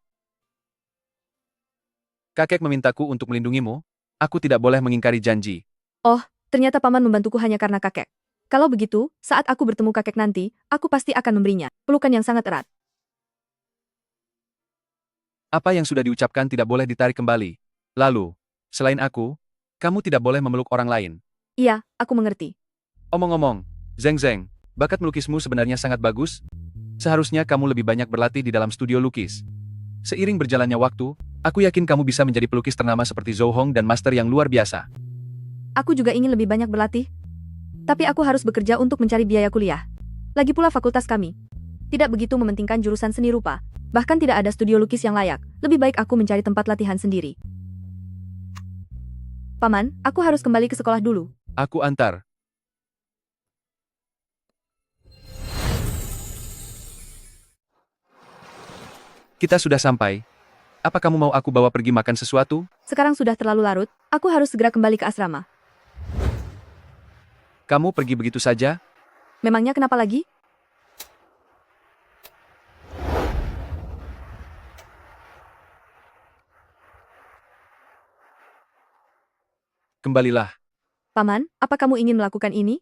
Kakek memintaku untuk melindungimu. Aku tidak boleh mengingkari janji. Oh, ternyata paman membantuku hanya karena kakek. Kalau begitu, saat aku bertemu kakek nanti, aku pasti akan memberinya pelukan yang sangat erat. Apa yang sudah diucapkan tidak boleh ditarik kembali. Lalu, selain aku, kamu tidak boleh memeluk orang lain. Iya, aku mengerti. Omong-omong, Zeng Zeng, bakat melukismu sebenarnya sangat bagus. Seharusnya kamu lebih banyak berlatih di dalam studio lukis. Seiring berjalannya waktu, aku yakin kamu bisa menjadi pelukis ternama seperti Zhou Hong dan master yang luar biasa. Aku juga ingin lebih banyak berlatih. Tapi aku harus bekerja untuk mencari biaya kuliah. Lagi pula fakultas kami tidak begitu mementingkan jurusan seni rupa. Bahkan tidak ada studio lukis yang layak. Lebih baik aku mencari tempat latihan sendiri. Paman, aku harus kembali ke sekolah dulu. Aku antar. Kita sudah sampai. Apa kamu mau aku bawa pergi makan sesuatu? Sekarang sudah terlalu larut, aku harus segera kembali ke asrama. Kamu pergi begitu saja? Memangnya kenapa lagi? Kembalilah. Paman, apa kamu ingin melakukan ini?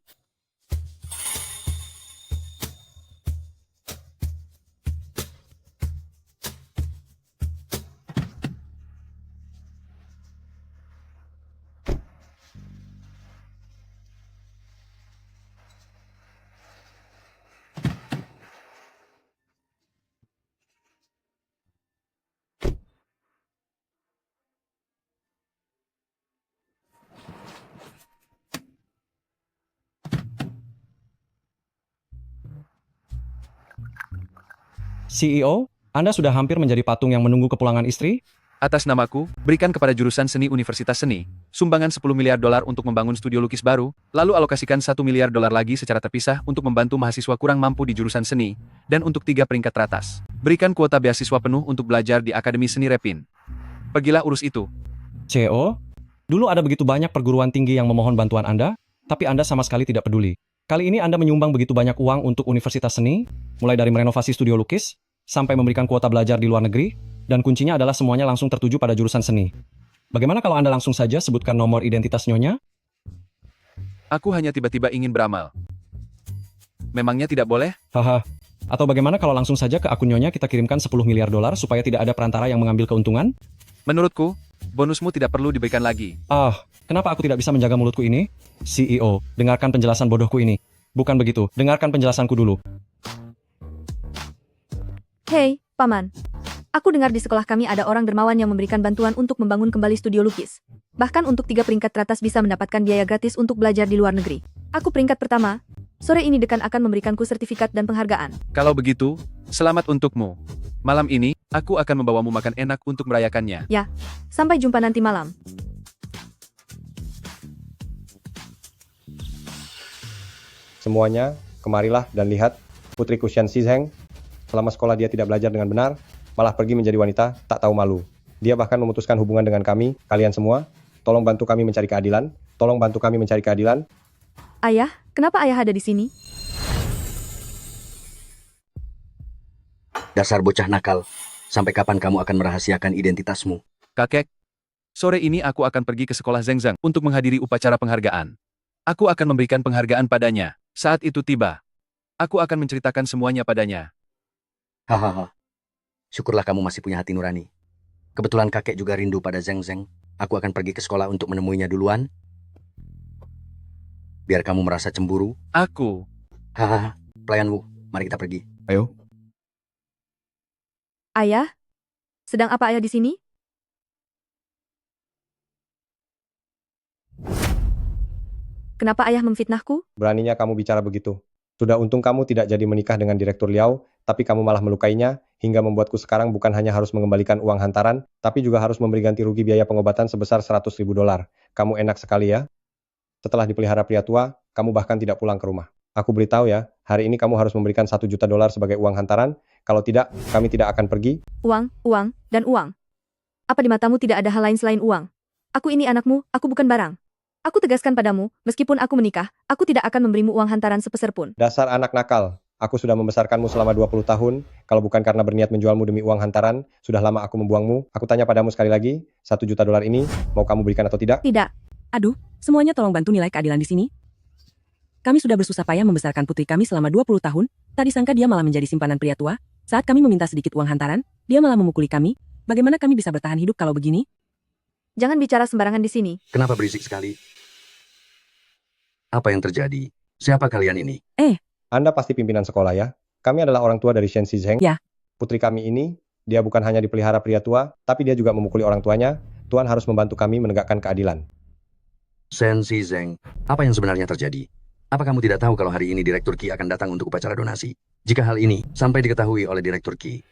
CEO, Anda sudah hampir menjadi patung yang menunggu kepulangan istri? Atas namaku, berikan kepada jurusan seni Universitas Seni, sumbangan 10 miliar dolar untuk membangun studio lukis baru, lalu alokasikan 1 miliar dolar lagi secara terpisah untuk membantu mahasiswa kurang mampu di jurusan seni, dan untuk 3 peringkat teratas. Berikan kuota beasiswa penuh untuk belajar di Akademi Seni Repin. Pergilah urus itu. CEO, dulu ada begitu banyak perguruan tinggi yang memohon bantuan Anda, tapi Anda sama sekali tidak peduli. Kali ini Anda menyumbang begitu banyak uang untuk Universitas Seni, mulai dari merenovasi studio lukis, sampai memberikan kuota belajar di luar negeri, dan kuncinya adalah semuanya langsung tertuju pada jurusan seni. Bagaimana kalau Anda langsung saja sebutkan nomor identitas Nyonya? Aku hanya tiba-tiba ingin beramal. Memangnya tidak boleh? Haha. Atau bagaimana kalau langsung saja ke akun Nyonya kita kirimkan 10 miliar dolar supaya tidak ada perantara yang mengambil keuntungan? Menurutku, bonusmu tidak perlu diberikan lagi. Kenapa aku tidak bisa menjaga mulutku ini? CEO, dengarkan penjelasan bodohku ini. Bukan begitu, dengarkan penjelasanku dulu. Hei, Paman. Aku dengar di sekolah kami ada orang dermawan yang memberikan bantuan untuk membangun kembali studio lukis. Bahkan untuk 3 peringkat teratas bisa mendapatkan biaya gratis untuk belajar di luar negeri. Aku peringkat pertama. Sore ini dekan akan memberikanku sertifikat dan penghargaan. Kalau begitu, selamat untukmu. Malam ini, aku akan membawamu makan enak untuk merayakannya. Ya, sampai jumpa nanti malam. Semuanya, kemarilah dan lihat putriku Shen Shizheng. Selama sekolah dia tidak belajar dengan benar, malah pergi menjadi wanita tak tahu malu. Dia bahkan memutuskan hubungan dengan kami, kalian semua. Tolong bantu kami mencari keadilan. Tolong bantu kami mencari keadilan. Ayah, kenapa ayah ada di sini? Dasar bocah nakal. Sampai kapan kamu akan merahasiakan identitasmu? Kakek, sore ini aku akan pergi ke sekolah Zhengzheng untuk menghadiri upacara penghargaan. Aku akan memberikan penghargaan padanya. Saat itu tiba, aku akan menceritakan semuanya padanya. Hahaha. Syukurlah kamu masih punya hati nurani. Kebetulan kakek juga rindu pada Zhengzheng. Aku akan pergi ke sekolah untuk menemuinya duluan. Biar kamu merasa cemburu. Aku. Hahaha. Pelayanmu, mari kita pergi. Ayo. Ayah? Sedang apa ayah di sini? Kenapa ayah memfitnahku? Beraninya kamu bicara begitu. Sudah untung kamu tidak jadi menikah dengan Direktur Liao, tapi kamu malah melukainya, hingga membuatku sekarang bukan hanya harus mengembalikan uang hantaran, tapi juga harus memberi ganti rugi biaya pengobatan sebesar 100.000 dolar. Kamu enak sekali ya. Setelah dipelihara pria tua, kamu bahkan tidak pulang ke rumah. Aku beritahu ya, hari ini kamu harus memberikan 1 juta dolar sebagai uang hantaran, kalau tidak, kami tidak akan pergi. Uang, dan uang. Apa di matamu tidak ada hal lain selain uang? Aku ini anakmu, aku bukan barang. Aku tegaskan padamu, meskipun aku menikah, aku tidak akan memberimu uang hantaran sepeser pun. Dasar anak nakal. Aku sudah membesarkanmu selama 20 tahun. Kalau bukan karena berniat menjualmu demi uang hantaran, sudah lama aku membuangmu. Aku tanya padamu sekali lagi, 1 juta dolar ini, mau kamu berikan atau tidak? Tidak. Aduh, semuanya tolong bantu nilai keadilan di sini. Kami sudah bersusah payah membesarkan putri kami selama 20 tahun, tadi sangka dia malah menjadi simpanan pria tua. Saat kami meminta sedikit uang hantaran, dia malah memukuli kami. Bagaimana kami bisa bertahan hidup kalau begini? Jangan bicara sembarangan di sini. Kenapa berisik sekali? Apa yang terjadi? Siapa kalian ini? Anda pasti pimpinan sekolah ya? Kami adalah orang tua dari Shen Shizheng. Ya. Putri kami ini, dia bukan hanya dipelihara pria tua, tapi dia juga memukuli orang tuanya. Tuan harus membantu kami menegakkan keadilan. Shen Shizheng, apa yang sebenarnya terjadi? Apa kamu tidak tahu kalau hari ini Direktur Qi akan datang untuk upacara donasi? Jika hal ini sampai diketahui oleh Direktur Qi,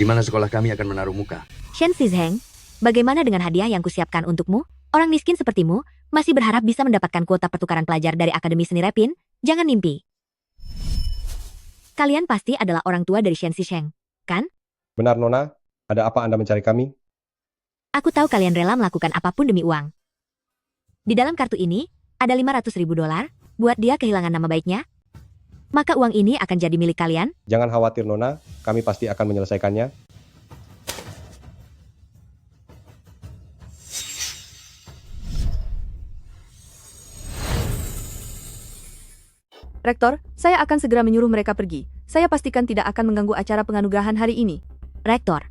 di mana sekolah kami akan menaruh muka? Shen Shizheng, bagaimana dengan hadiah yang kusiapkan untukmu? Orang miskin sepertimu masih berharap bisa mendapatkan kuota pertukaran pelajar dari Akademi Seni Repin? Jangan mimpi. Kalian pasti adalah orang tua dari Shen Shizheng, kan? Benar Nona, ada apa Anda mencari kami? Aku tahu kalian rela melakukan apapun demi uang. Di dalam kartu ini, ada 500.000 dolar, buat dia kehilangan nama baiknya. Maka uang ini akan jadi milik kalian. Jangan khawatir Nona, kami pasti akan menyelesaikannya. Rektor, saya akan segera menyuruh mereka pergi. Saya pastikan tidak akan mengganggu acara penganugerahan hari ini. Rektor,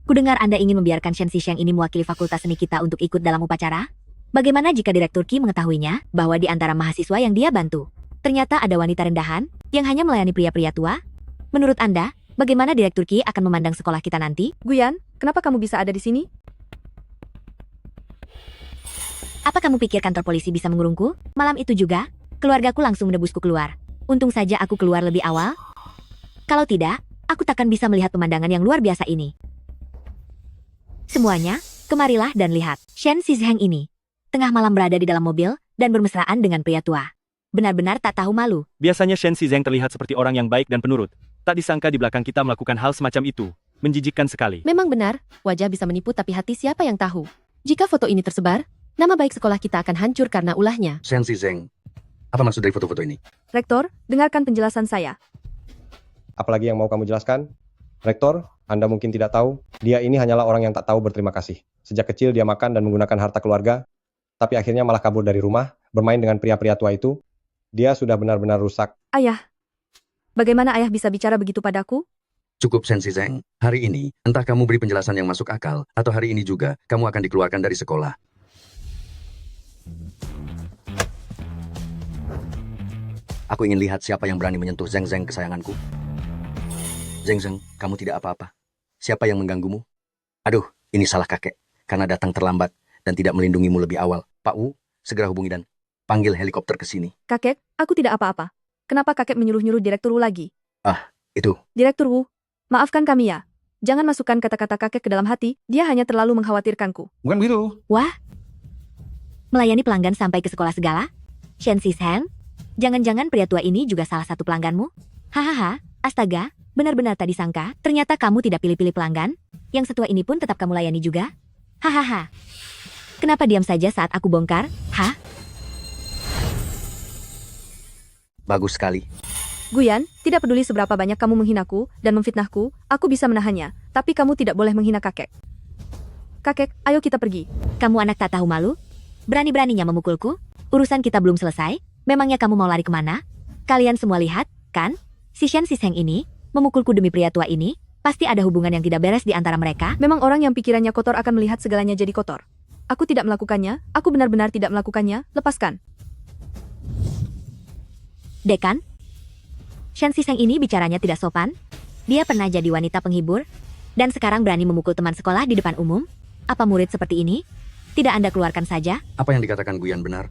kudengar Anda ingin membiarkan Shen Shizheng ini mewakili fakultas seni kita untuk ikut dalam upacara? Bagaimana jika Direktur Qi mengetahuinya bahwa di antara mahasiswa yang dia bantu, ternyata ada wanita rendahan yang hanya melayani pria-pria tua? Menurut Anda, bagaimana Direktur Qi akan memandang sekolah kita nanti? Guyan, kenapa kamu bisa ada di sini? Apa kamu pikir kantor polisi bisa mengurungku? Malam itu juga, keluargaku langsung menebusku keluar. Untung saja aku keluar lebih awal. Kalau tidak, aku takkan bisa melihat pemandangan yang luar biasa ini. Semuanya, kemarilah dan lihat. Shen Shizheng ini tengah malam berada di dalam mobil dan bermesraan dengan pria tua. Benar-benar tak tahu malu. Biasanya Shen Shizheng terlihat seperti orang yang baik dan penurut. Tak disangka di belakang kita melakukan hal semacam itu. Menjijikkan sekali. Memang benar, wajah bisa menipu tapi hati siapa yang tahu. Jika foto ini tersebar, nama baik sekolah kita akan hancur karena ulahnya. Shen Shizheng, apa maksud dari foto-foto ini? Rektor, dengarkan penjelasan saya. Apalagi yang mau kamu jelaskan? Rektor, Anda mungkin tidak tahu, dia ini hanyalah orang yang tak tahu berterima kasih. Sejak kecil dia makan dan menggunakan harta keluarga, tapi akhirnya malah kabur dari rumah, bermain dengan pria-pria tua itu. Dia sudah benar-benar rusak. Ayah, bagaimana ayah bisa bicara begitu padaku? Cukup Shen Shizheng, hari ini, entah kamu beri penjelasan yang masuk akal, atau hari ini juga, kamu akan dikeluarkan dari sekolah. Aku ingin lihat siapa yang berani menyentuh Zheng Zheng kesayanganku. Zheng Zheng, kamu tidak apa-apa. Siapa yang mengganggumu? Aduh, ini salah kakek, karena datang terlambat dan tidak melindungimu lebih awal. Pak Wu, segera hubungi dan panggil helikopter ke sini. Kakek, aku tidak apa-apa. Kenapa kakek menyuruh-nyuruh Direktur Wu lagi? Itu. Direktur Wu, maafkan kami ya. Jangan masukkan kata-kata kakek ke dalam hati, dia hanya terlalu mengkhawatirkanku. Bukan begitu. Wah, melayani pelanggan sampai ke sekolah segala? Shen Shizheng, jangan-jangan pria tua ini juga salah satu pelangganmu? Hahaha, astaga, benar-benar tak disangka, ternyata kamu tidak pilih-pilih pelanggan. Yang setua ini pun tetap kamu layani juga? Hahaha. Kenapa diam saja saat aku bongkar? Hah? Bagus sekali. Guyan, tidak peduli seberapa banyak kamu menghinaku dan memfitnahku, aku bisa menahannya, tapi kamu tidak boleh menghina kakek. Kakek, ayo kita pergi. Kamu anak tak tahu malu? Berani-beraninya memukulku? Urusan kita belum selesai, memangnya kamu mau lari kemana? Kalian semua lihat, kan? Si Shen Shizheng ini, memukulku demi pria tua ini, pasti ada hubungan yang tidak beres di antara mereka. Memang orang yang pikirannya kotor akan melihat segalanya jadi kotor. Aku tidak melakukannya, aku benar-benar tidak melakukannya, lepaskan. Dekan, Shen Shizheng ini bicaranya tidak sopan. Dia pernah jadi wanita penghibur, dan sekarang berani memukul teman sekolah di depan umum. Apa murid seperti ini? Tidak Anda keluarkan saja? Apa yang dikatakan Guyan benar?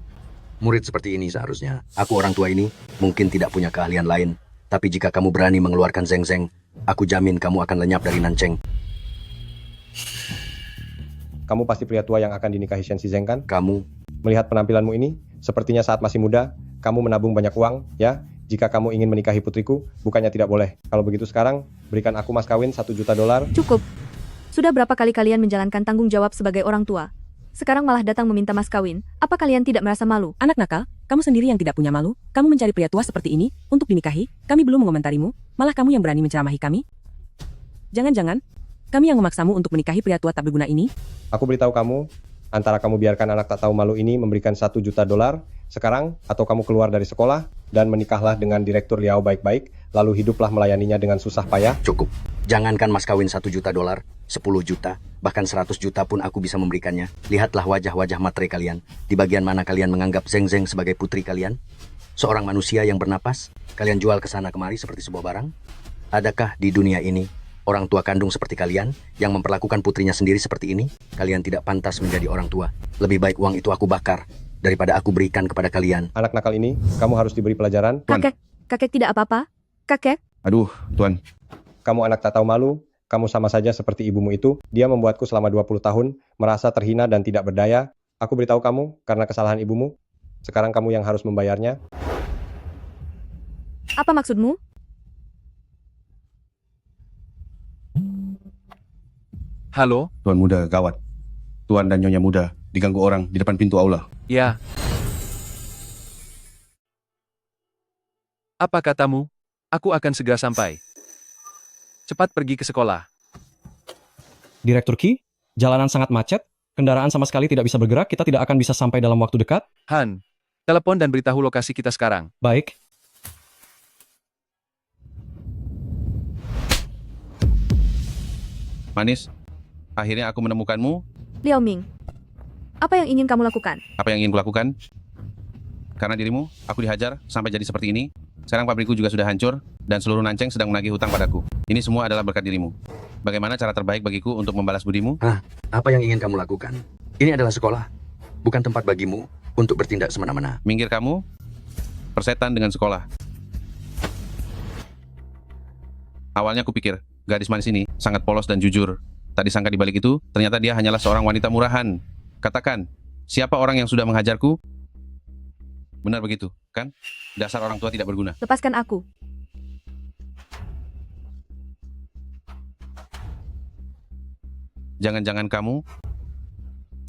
Murid seperti ini seharusnya. Aku orang tua ini mungkin tidak punya keahlian lain. Tapi jika kamu berani mengeluarkan Zheng Zheng, aku jamin kamu akan lenyap dari Nancheng. Kamu pasti pria tua yang akan dinikahi Shen Shizheng kan? Kamu, Melihat penampilanmu ini, sepertinya saat masih muda, kamu menabung banyak uang, ya? Jika kamu ingin menikahi putriku, bukannya tidak boleh. Kalau begitu sekarang, berikan aku mas kawin $1 juta. Cukup. Sudah berapa kali kalian menjalankan tanggung jawab sebagai orang tua? Sekarang malah datang meminta mas kawin. Apa kalian tidak merasa malu? Anak nakal, kamu sendiri yang tidak punya malu. Kamu mencari pria tua seperti ini untuk dinikahi. Kami belum mengomentarimu, malah kamu yang berani menceramahi kami. Jangan-jangan, kami yang memaksamu untuk menikahi pria tua tak berguna ini? Aku beritahu kamu, antara kamu biarkan anak tak tahu malu ini memberikan $1 juta sekarang, atau kamu keluar dari sekolah dan menikahlah dengan Direktur Liao baik-baik, lalu hiduplah melayaninya dengan susah payah. cukup. Jangankan mas kawin $1 juta, 10 juta, bahkan 100 juta pun aku bisa memberikannya. Lihatlah wajah-wajah matre kalian. Di bagian mana kalian menganggap Zheng Zheng sebagai putri kalian? Seorang manusia yang bernapas, kalian jual ke sana kemari seperti sebuah barang? Adakah di dunia ini orang tua kandung seperti kalian yang memperlakukan putrinya sendiri seperti ini? Kalian tidak pantas menjadi orang tua. Lebih baik uang itu aku bakar daripada aku berikan kepada kalian. Anak nakal ini, kamu harus diberi pelajaran. Kakek tidak apa-apa? Kakek? Aduh, Tuan. Kamu anak tak tahu malu, kamu sama saja seperti ibumu itu. Dia membuatku selama 20 tahun, merasa terhina dan tidak berdaya. Aku beritahu kamu, karena kesalahan ibumu. Sekarang kamu yang harus membayarnya. Apa maksudmu? Halo? Tuan muda, gawat. Tuan dan Nyonya muda diganggu orang di depan pintu aula. Ya. Apa katamu? Aku akan segera sampai. Cepat pergi ke sekolah. Direktur Qi, jalanan sangat macet, kendaraan sama sekali tidak bisa bergerak, kita tidak akan bisa sampai dalam waktu dekat. Han, telepon dan beritahu lokasi kita sekarang. Baik. Manis, akhirnya aku menemukanmu. Liao Ming, apa yang ingin kamu lakukan? Apa yang ingin kulakukan? Karena dirimu, aku dihajar sampai jadi seperti ini. Sekarang pabrikku juga sudah hancur, dan seluruh Nancheng sedang menagih hutang padaku. Ini semua adalah berkat dirimu. Bagaimana cara terbaik bagiku untuk membalas budimu? Apa yang ingin kamu lakukan? Ini adalah sekolah, bukan tempat bagimu untuk bertindak semena-mena. Minggir kamu, persetan dengan sekolah. Awalnya kupikir, gadis manis ini sangat polos dan jujur. Tak disangka di balik itu, ternyata dia hanyalah seorang wanita murahan. Katakan, siapa orang yang sudah menghajarku? Benar begitu, kan? Dasar orang tua tidak berguna. Lepaskan aku. Jangan-jangan kamu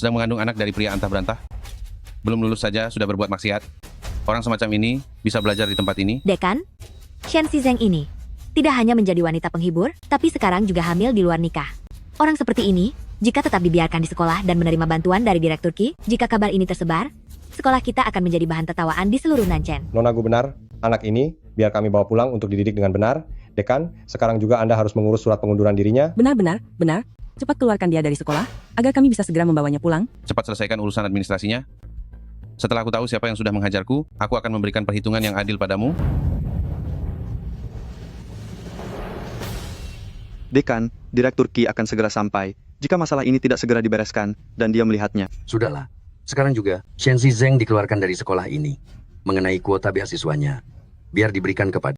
sedang mengandung anak dari pria antah berantah? Belum lulus saja sudah berbuat maksiat. Orang semacam ini bisa belajar di tempat ini. Dekan, Shen Shizeng ini tidak hanya menjadi wanita penghibur, tapi sekarang juga hamil di luar nikah. Orang seperti ini, jika tetap dibiarkan di sekolah dan menerima bantuan dari Direktur Qi, jika kabar ini tersebar, sekolah kita akan menjadi bahan tertawaan di seluruh Nanchen. Nona Gu benar, anak ini biar kami bawa pulang untuk dididik dengan benar. Dekan, sekarang juga Anda harus mengurus surat pengunduran dirinya. Benar. Cepat keluarkan dia dari sekolah, agar kami bisa segera membawanya pulang. Cepat selesaikan urusan administrasinya. Setelah aku tahu siapa yang sudah menghajarku, aku akan memberikan perhitungan yang adil padamu. Dekan, Direktur Qi akan segera sampai jika masalah ini tidak segera dibereskan dan dia melihatnya. Sudahlah. Sekarang juga, Shen Shizeng dikeluarkan dari sekolah ini. Mengenai kuota beasiswanya, biar diberikan kepada...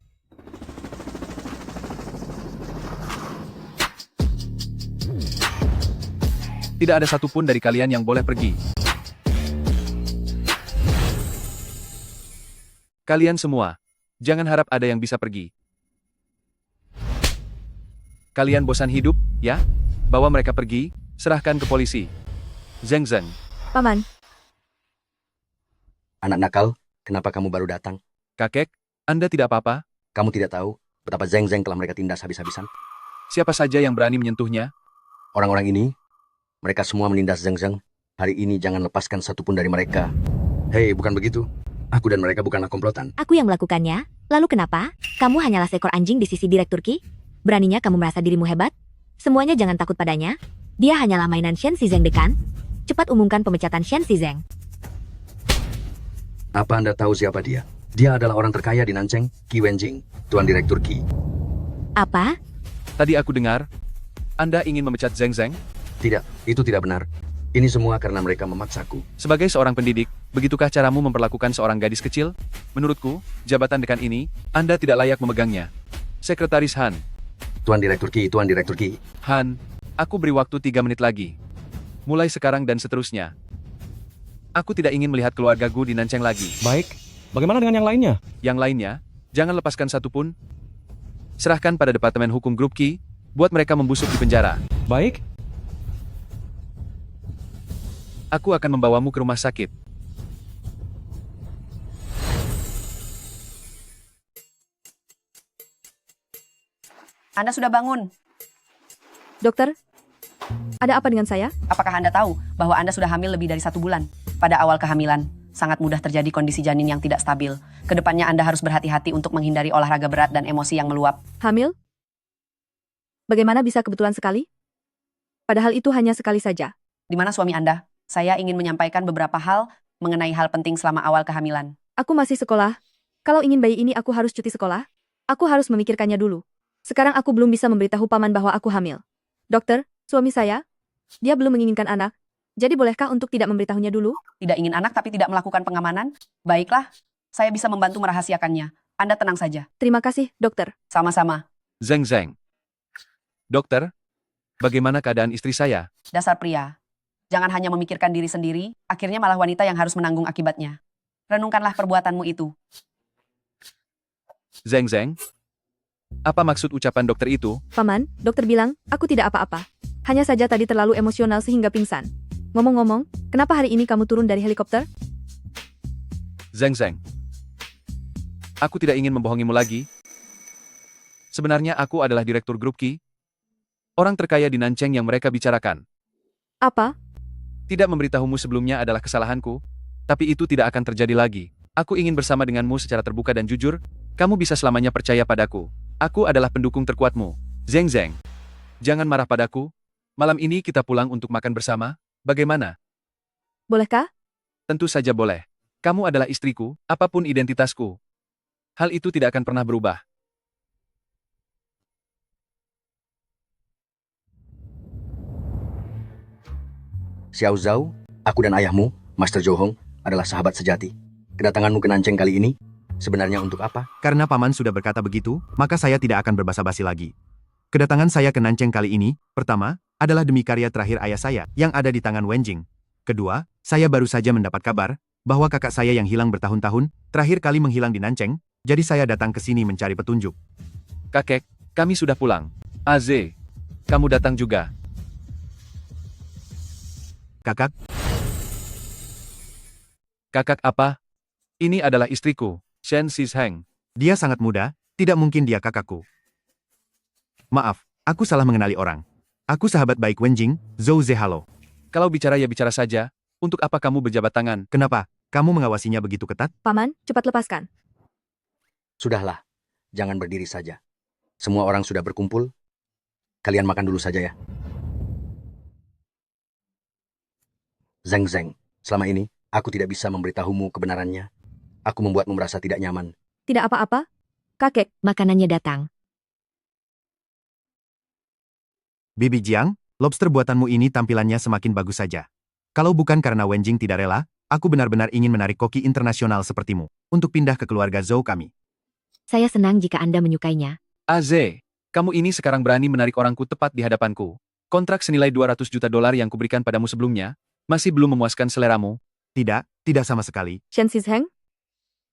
Tidak ada satupun dari kalian yang boleh pergi. Kalian semua, jangan harap ada yang bisa pergi. Kalian bosan hidup, ya? Bawa mereka pergi, serahkan ke polisi. Zeng Zeng. Paman. Anak nakal, kenapa kamu baru datang? Kakek, Anda tidak apa-apa? Kamu tidak tahu betapa Zeng Zeng telah mereka tindas habis-habisan? Siapa saja yang berani menyentuhnya? Orang-orang ini, mereka semua menindas Zeng Zeng. Hari ini jangan lepaskan satupun dari mereka. Hei, bukan begitu. Aku dan mereka bukanlah komplotan. Aku yang melakukannya. Lalu kenapa? Kamu hanyalah seekor anjing di sisi Direktur Qi? Beraninya kamu merasa dirimu hebat? Semuanya jangan takut padanya. Dia hanyalah mainan Shen Shizeng, Dekan. Cepat umumkan pemecatan Shen Shizeng. Apa Anda tahu siapa dia? Dia adalah orang terkaya di Nancheng, Qi Wenjing, Tuan Direktur Qi. Apa? Tadi aku dengar, Anda ingin memecat Zeng Zeng? Tidak, itu tidak benar. Ini semua karena mereka memaksaku. Sebagai seorang pendidik, begitukah caramu memperlakukan seorang gadis kecil? Menurutku, jabatan dekan ini, Anda tidak layak memegangnya. Sekretaris Han. Tuan Direktur Qi, Tuan Direktur Qi. Han, aku beri waktu 3 menit lagi. Mulai sekarang dan seterusnya. Aku tidak ingin melihat keluargaku di Nancheng lagi. Baik, bagaimana dengan yang lainnya? Yang lainnya, jangan lepaskan satupun. Serahkan pada Departemen Hukum Grup Qi, buat mereka membusuk di penjara. Baik. Aku akan membawamu ke rumah sakit. Anda sudah bangun. Dokter, ada apa dengan saya? Apakah Anda tahu bahwa Anda sudah hamil lebih dari 1 bulan? Pada awal kehamilan, sangat mudah terjadi kondisi janin yang tidak stabil. Kedepannya Anda harus berhati-hati untuk menghindari olahraga berat dan emosi yang meluap. Hamil? Bagaimana bisa kebetulan sekali? Padahal itu hanya sekali saja. Di mana suami Anda? Saya ingin menyampaikan beberapa hal mengenai hal penting selama awal kehamilan. Aku masih sekolah. Kalau ingin bayi ini aku harus cuti sekolah. Aku harus memikirkannya dulu. Sekarang aku belum bisa memberitahu paman bahwa aku hamil. Dokter, suami saya, dia belum menginginkan anak. Jadi bolehkah untuk tidak memberitahunya dulu? Tidak ingin anak tapi tidak melakukan pengamanan? Baiklah, saya bisa membantu merahasiakannya. Anda tenang saja. Terima kasih, dokter. Sama-sama. Zeng Zeng. Dokter, bagaimana keadaan istri saya? Dasar pria. Jangan hanya memikirkan diri sendiri, akhirnya malah wanita yang harus menanggung akibatnya. Renungkanlah perbuatanmu itu. Zeng Zeng, apa maksud ucapan dokter itu? Paman, dokter bilang, aku tidak apa-apa. Hanya saja tadi terlalu emosional sehingga pingsan. Ngomong-ngomong, kenapa hari ini kamu turun dari helikopter? Zeng Zeng, aku tidak ingin membohongimu lagi. Sebenarnya aku adalah Direktur Grup Qi. Orang terkaya di Nancheng yang mereka bicarakan. Apa? Tidak memberitahumu sebelumnya adalah kesalahanku, tapi itu tidak akan terjadi lagi. Aku ingin bersama denganmu secara terbuka dan jujur, kamu bisa selamanya percaya padaku. Aku adalah pendukung terkuatmu. Zeng Zeng, jangan marah padaku. Malam ini kita pulang untuk makan bersama, bagaimana? Bolehkah? Tentu saja boleh. Kamu adalah istriku, apapun identitasku. Hal itu tidak akan pernah berubah. Xiao Zhao, aku dan ayahmu, Master Zhou, adalah sahabat sejati. Kedatanganmu ke Nancheng kali ini, sebenarnya untuk apa? Karena paman sudah berkata begitu, maka saya tidak akan berbasa-basi lagi. Kedatangan saya ke Nancheng kali ini, pertama, adalah demi karya terakhir ayah saya yang ada di tangan Wenjing. Kedua, saya baru saja mendapat kabar bahwa kakak saya yang hilang bertahun-tahun terakhir kali menghilang di Nancheng, jadi saya datang ke sini mencari petunjuk. Kakek, kami sudah pulang. Aze, kamu datang juga. Kakak? Kakak apa? Ini adalah istriku, Shen Shisheng. Dia sangat muda, tidak mungkin dia kakakku. Maaf, aku salah mengenali orang. Aku sahabat baik Wenjing, Zhou Zehalo. Kalau bicara ya bicara saja, untuk apa kamu berjabat tangan? Kenapa? Kamu mengawasinya begitu ketat? Paman, cepat lepaskan. Sudahlah, jangan berdiri saja. Semua orang sudah berkumpul. Kalian makan dulu saja ya. Zeng Zeng, selama ini aku tidak bisa memberitahumu kebenarannya. Aku membuatmu merasa tidak nyaman. Tidak apa-apa. Kakek, Makanannya datang. Bibi Jiang, lobster buatanmu ini tampilannya semakin bagus saja. Kalau bukan karena Wenjing tidak rela, aku benar-benar ingin menarik koki internasional sepertimu untuk pindah ke keluarga Zhou kami. Saya senang jika Anda menyukainya. Aze, kamu ini sekarang berani menarik orangku tepat di hadapanku. Kontrak senilai 200 juta dolar yang kuberikan padamu sebelumnya, masih belum memuaskan seleramu? Tidak, tidak sama sekali. Shen Shisheng,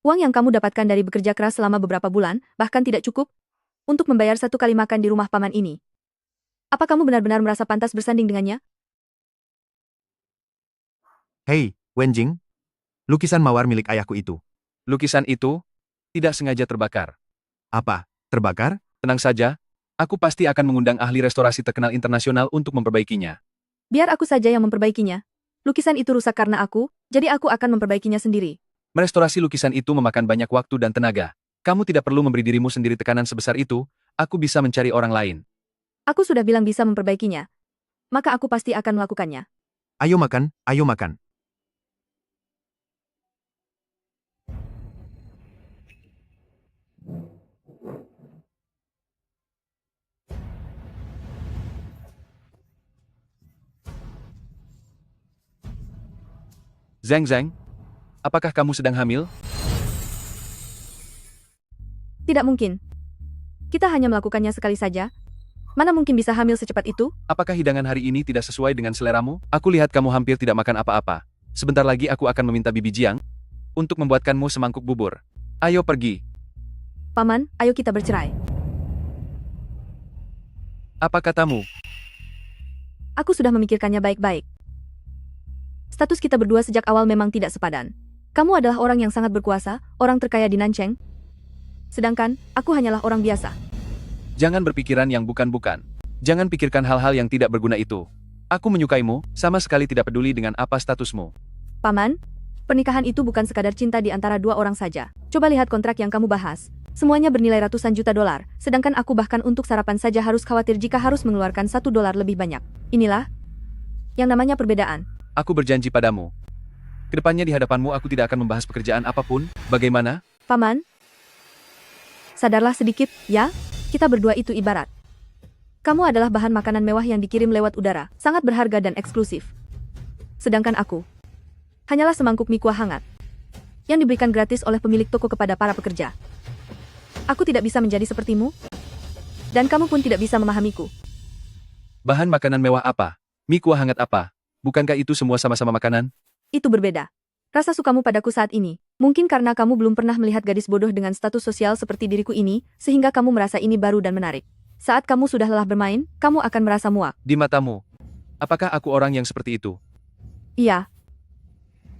uang yang kamu dapatkan dari bekerja keras selama beberapa bulan, bahkan tidak cukup untuk membayar satu kali makan di rumah paman ini. Apa kamu benar-benar merasa pantas bersanding dengannya? Hei, Wenjing. Lukisan mawar milik ayahku itu. Lukisan itu tidak sengaja terbakar. Apa? Terbakar? Tenang saja, aku pasti akan mengundang ahli restorasi terkenal internasional untuk memperbaikinya. Biar aku saja yang memperbaikinya. Lukisan itu rusak karena aku, jadi aku akan memperbaikinya sendiri. Merestorasi lukisan itu memakan banyak waktu dan tenaga. Kamu tidak perlu memberi dirimu sendiri tekanan sebesar itu, aku bisa mencari orang lain. Aku sudah bilang bisa memperbaikinya. Maka aku pasti akan melakukannya. Ayo makan, ayo makan. Zeng Zeng, apakah kamu sedang hamil? Tidak mungkin. Kita hanya melakukannya sekali saja. Mana mungkin bisa hamil secepat itu? Apakah hidangan hari ini tidak sesuai dengan seleramu? Aku lihat kamu hampir tidak makan apa-apa. Sebentar lagi aku akan meminta Bibi Jiang untuk membuatkanmu semangkuk bubur. Ayo pergi. Paman, ayo kita bercerai. Apa katamu? Aku sudah memikirkannya baik-baik. Status kita berdua sejak awal memang tidak sepadan. Kamu adalah orang yang sangat berkuasa, orang terkaya di Nancheng. Sedangkan, aku hanyalah orang biasa. Jangan berpikiran yang bukan-bukan. Jangan pikirkan hal-hal yang tidak berguna itu. Aku menyukaimu, sama sekali tidak peduli dengan apa statusmu. Paman, pernikahan itu bukan sekadar cinta di antara dua orang saja. Coba lihat kontrak yang kamu bahas. Semuanya bernilai ratusan juta dolar, sedangkan aku bahkan untuk sarapan saja harus khawatir jika harus mengeluarkan $1 lebih banyak. Inilah yang namanya perbedaan. Aku berjanji padamu. Kedepannya di hadapanmu aku tidak akan membahas pekerjaan apapun, bagaimana? Paman, sadarlah sedikit, ya? Kita berdua itu ibarat. Kamu adalah bahan makanan mewah yang dikirim lewat udara, sangat berharga dan eksklusif. Sedangkan aku, hanyalah semangkuk mie kuah hangat, yang diberikan gratis oleh pemilik toko kepada para pekerja. Aku tidak bisa menjadi sepertimu, dan kamu pun tidak bisa memahamiku. Bahan makanan mewah apa? Mie kuah hangat apa? Bukankah itu semua sama-sama makanan? Itu berbeda. Rasa sukamu padaku saat ini, mungkin karena kamu belum pernah melihat gadis bodoh dengan status sosial seperti diriku ini, sehingga kamu merasa ini baru dan menarik. Saat kamu sudah lelah bermain, kamu akan merasa muak. Di matamu, apakah aku orang yang seperti itu? Iya.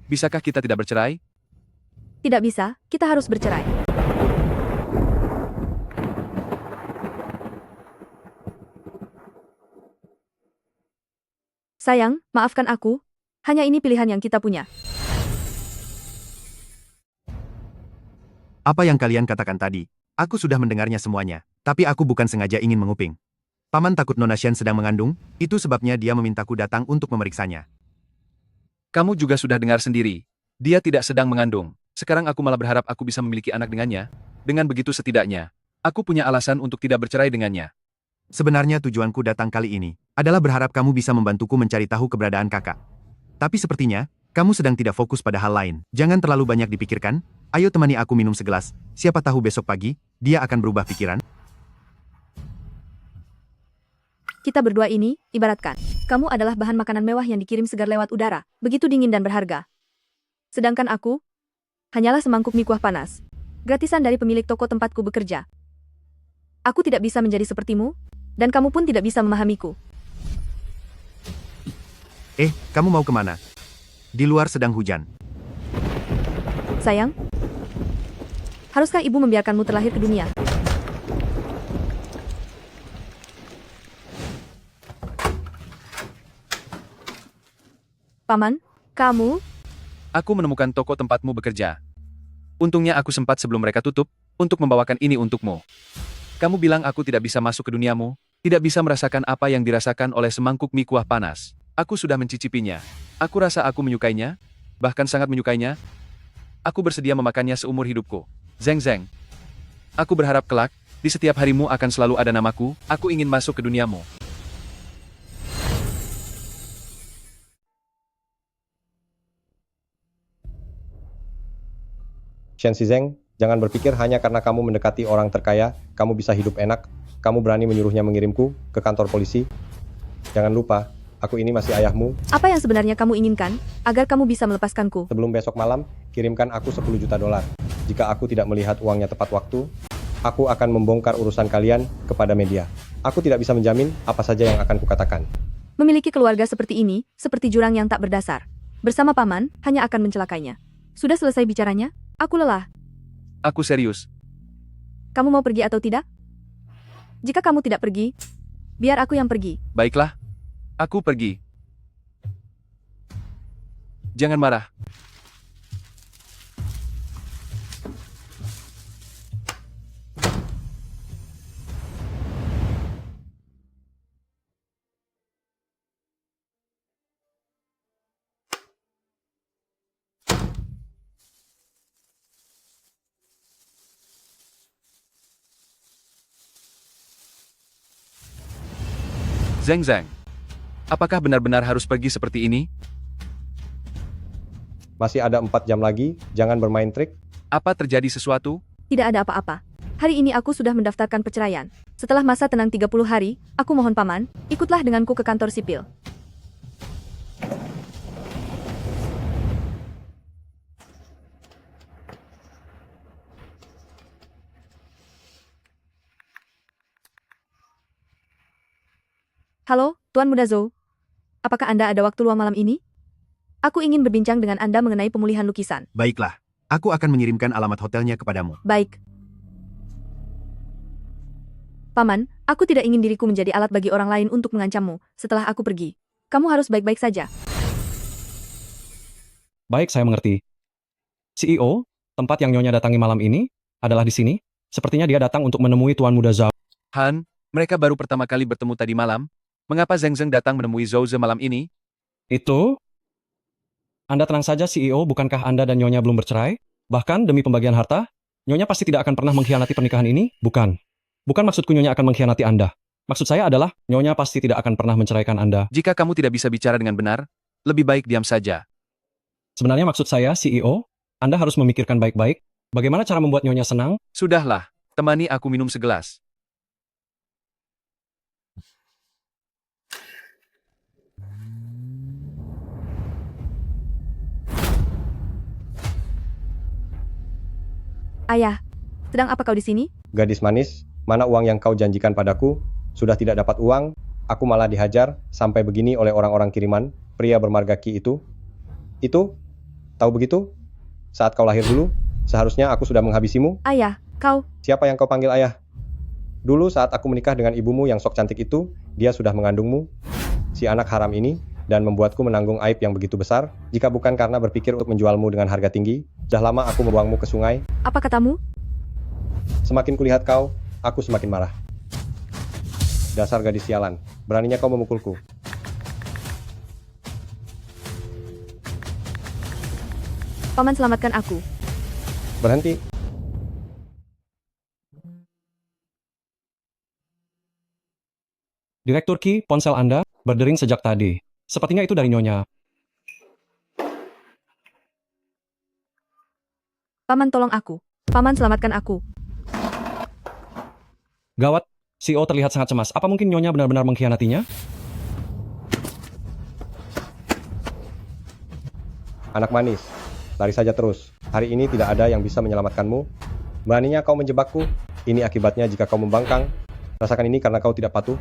Bisakah kita tidak bercerai? Tidak bisa, kita harus bercerai. Sayang, maafkan aku. Hanya ini pilihan yang kita punya. Apa yang kalian katakan tadi? Aku sudah mendengarnya semuanya, tapi aku bukan sengaja ingin menguping. Paman takut Nona Shen sedang mengandung, itu sebabnya dia memintaku datang untuk memeriksanya. Kamu juga sudah dengar sendiri. Dia tidak sedang mengandung. Sekarang aku malah berharap aku bisa memiliki anak dengannya. Dengan begitu setidaknya, aku punya alasan untuk tidak bercerai dengannya. Sebenarnya tujuanku datang kali ini adalah berharap kamu bisa membantuku mencari tahu keberadaan kakak. Tapi sepertinya, kamu sedang tidak fokus pada hal lain. Jangan terlalu banyak dipikirkan. Ayo temani aku minum segelas. Siapa tahu besok pagi, dia akan berubah pikiran. Kita berdua ini, ibaratkan, kamu adalah bahan makanan mewah yang dikirim segar lewat udara, begitu dingin dan berharga. Sedangkan aku, hanyalah semangkuk mie kuah panas. Gratisan dari pemilik toko tempatku bekerja. Aku tidak bisa menjadi sepertimu, dan kamu pun tidak bisa memahamiku. Kamu mau kemana? Di luar sedang hujan. Sayang, haruskah ibu membiarkanmu terlahir ke dunia? Paman, kamu? Aku menemukan toko tempatmu bekerja. Untungnya aku sempat sebelum mereka tutup, untuk membawakan ini untukmu. Kamu bilang aku tidak bisa masuk ke duniamu, tidak bisa merasakan apa yang dirasakan oleh semangkuk mie kuah panas. Aku sudah mencicipinya. Aku rasa aku menyukainya, bahkan sangat menyukainya. Aku bersedia memakannya seumur hidupku. Zeng Zeng. Aku berharap kelak, di setiap harimu akan selalu ada namaku, aku ingin masuk ke duniamu. Shen Shizeng, jangan berpikir hanya karena kamu mendekati orang terkaya, kamu bisa hidup enak. Kamu berani menyuruhnya mengirimku ke kantor polisi. Jangan lupa, aku ini masih ayahmu. Apa yang sebenarnya kamu inginkan, agar kamu bisa melepaskanku? Sebelum besok malam, kirimkan aku 10 juta dolar. Jika aku tidak melihat uangnya tepat waktu, aku akan membongkar urusan kalian kepada media. Aku tidak bisa menjamin apa saja yang akan kukatakan. Memiliki keluarga seperti ini, seperti jurang yang tak berdasar. Bersama paman, hanya akan mencelakainya. Sudah selesai bicaranya? Aku lelah. Aku serius. Kamu mau pergi atau tidak? Jika kamu tidak pergi, biar aku yang pergi. Baiklah. Aku pergi. Jangan marah. Zeng Zeng. Apakah benar-benar harus pergi seperti ini? Masih ada 4 jam lagi, jangan bermain trik. Apa terjadi sesuatu? Tidak ada apa-apa. Hari ini aku sudah mendaftarkan perceraian. Setelah masa tenang 30 hari, aku mohon paman, ikutlah denganku ke kantor sipil. Halo, Tuan Muda Zhou. Apakah Anda ada waktu luang malam ini? Aku ingin berbincang dengan Anda mengenai pemulihan lukisan. Baiklah, aku akan mengirimkan alamat hotelnya kepadamu. Baik. Paman, aku tidak ingin diriku menjadi alat bagi orang lain untuk mengancammu setelah aku pergi. Kamu harus baik-baik saja. Baik, saya mengerti. CEO, tempat yang Nyonya datangi malam ini, adalah di sini. Sepertinya dia datang untuk menemui Tuan Muda Zhao. Han, mereka baru pertama kali bertemu tadi malam. Mengapa Zeng Zeng datang menemui Zhou Ze malam ini? Itu? Anda tenang saja, CEO, bukankah Anda dan Nyonya belum bercerai? Bahkan demi pembagian harta, Nyonya pasti tidak akan pernah mengkhianati pernikahan ini? Bukan. Bukan maksudku Nyonya akan mengkhianati Anda. Maksud saya adalah, Nyonya pasti tidak akan pernah menceraikan Anda. Jika kamu tidak bisa bicara dengan benar, lebih baik diam saja. Sebenarnya maksud saya, CEO, Anda harus memikirkan baik-baik, bagaimana cara membuat Nyonya senang? Sudahlah, temani aku minum segelas. Ayah, sedang apa kau di sini? Gadis manis, mana uang yang kau janjikan padaku? Sudah tidak dapat uang, aku malah dihajar sampai begini oleh orang-orang kiriman, pria bermarga Qi itu. Itu? Tahu begitu? Saat kau lahir dulu, seharusnya aku sudah menghabisimu. Ayah, kau... Siapa yang kau panggil ayah? Dulu saat aku menikah dengan ibumu yang sok cantik itu, dia sudah mengandungmu. Si anak haram ini, dan membuatku menanggung aib yang begitu besar, jika bukan karena berpikir untuk menjualmu dengan harga tinggi. Sudah lama aku membuangmu ke sungai. Apa katamu? Semakin kulihat kau, aku semakin marah. Dasar gadis sialan, beraninya kau memukulku. Paman, selamatkan aku. Berhenti. Direktur Qi, ponsel Anda berdering sejak tadi. Sepertinya itu dari Nyonya. Paman, tolong aku. Paman, selamatkan aku. Gawat, CEO terlihat sangat cemas. Apa mungkin Nyonya benar-benar mengkhianatinya? Anak manis, lari saja terus. Hari ini tidak ada yang bisa menyelamatkanmu. Beraninya kau menjebakku. Ini akibatnya jika kau membangkang. Rasakan ini karena kau tidak patuh.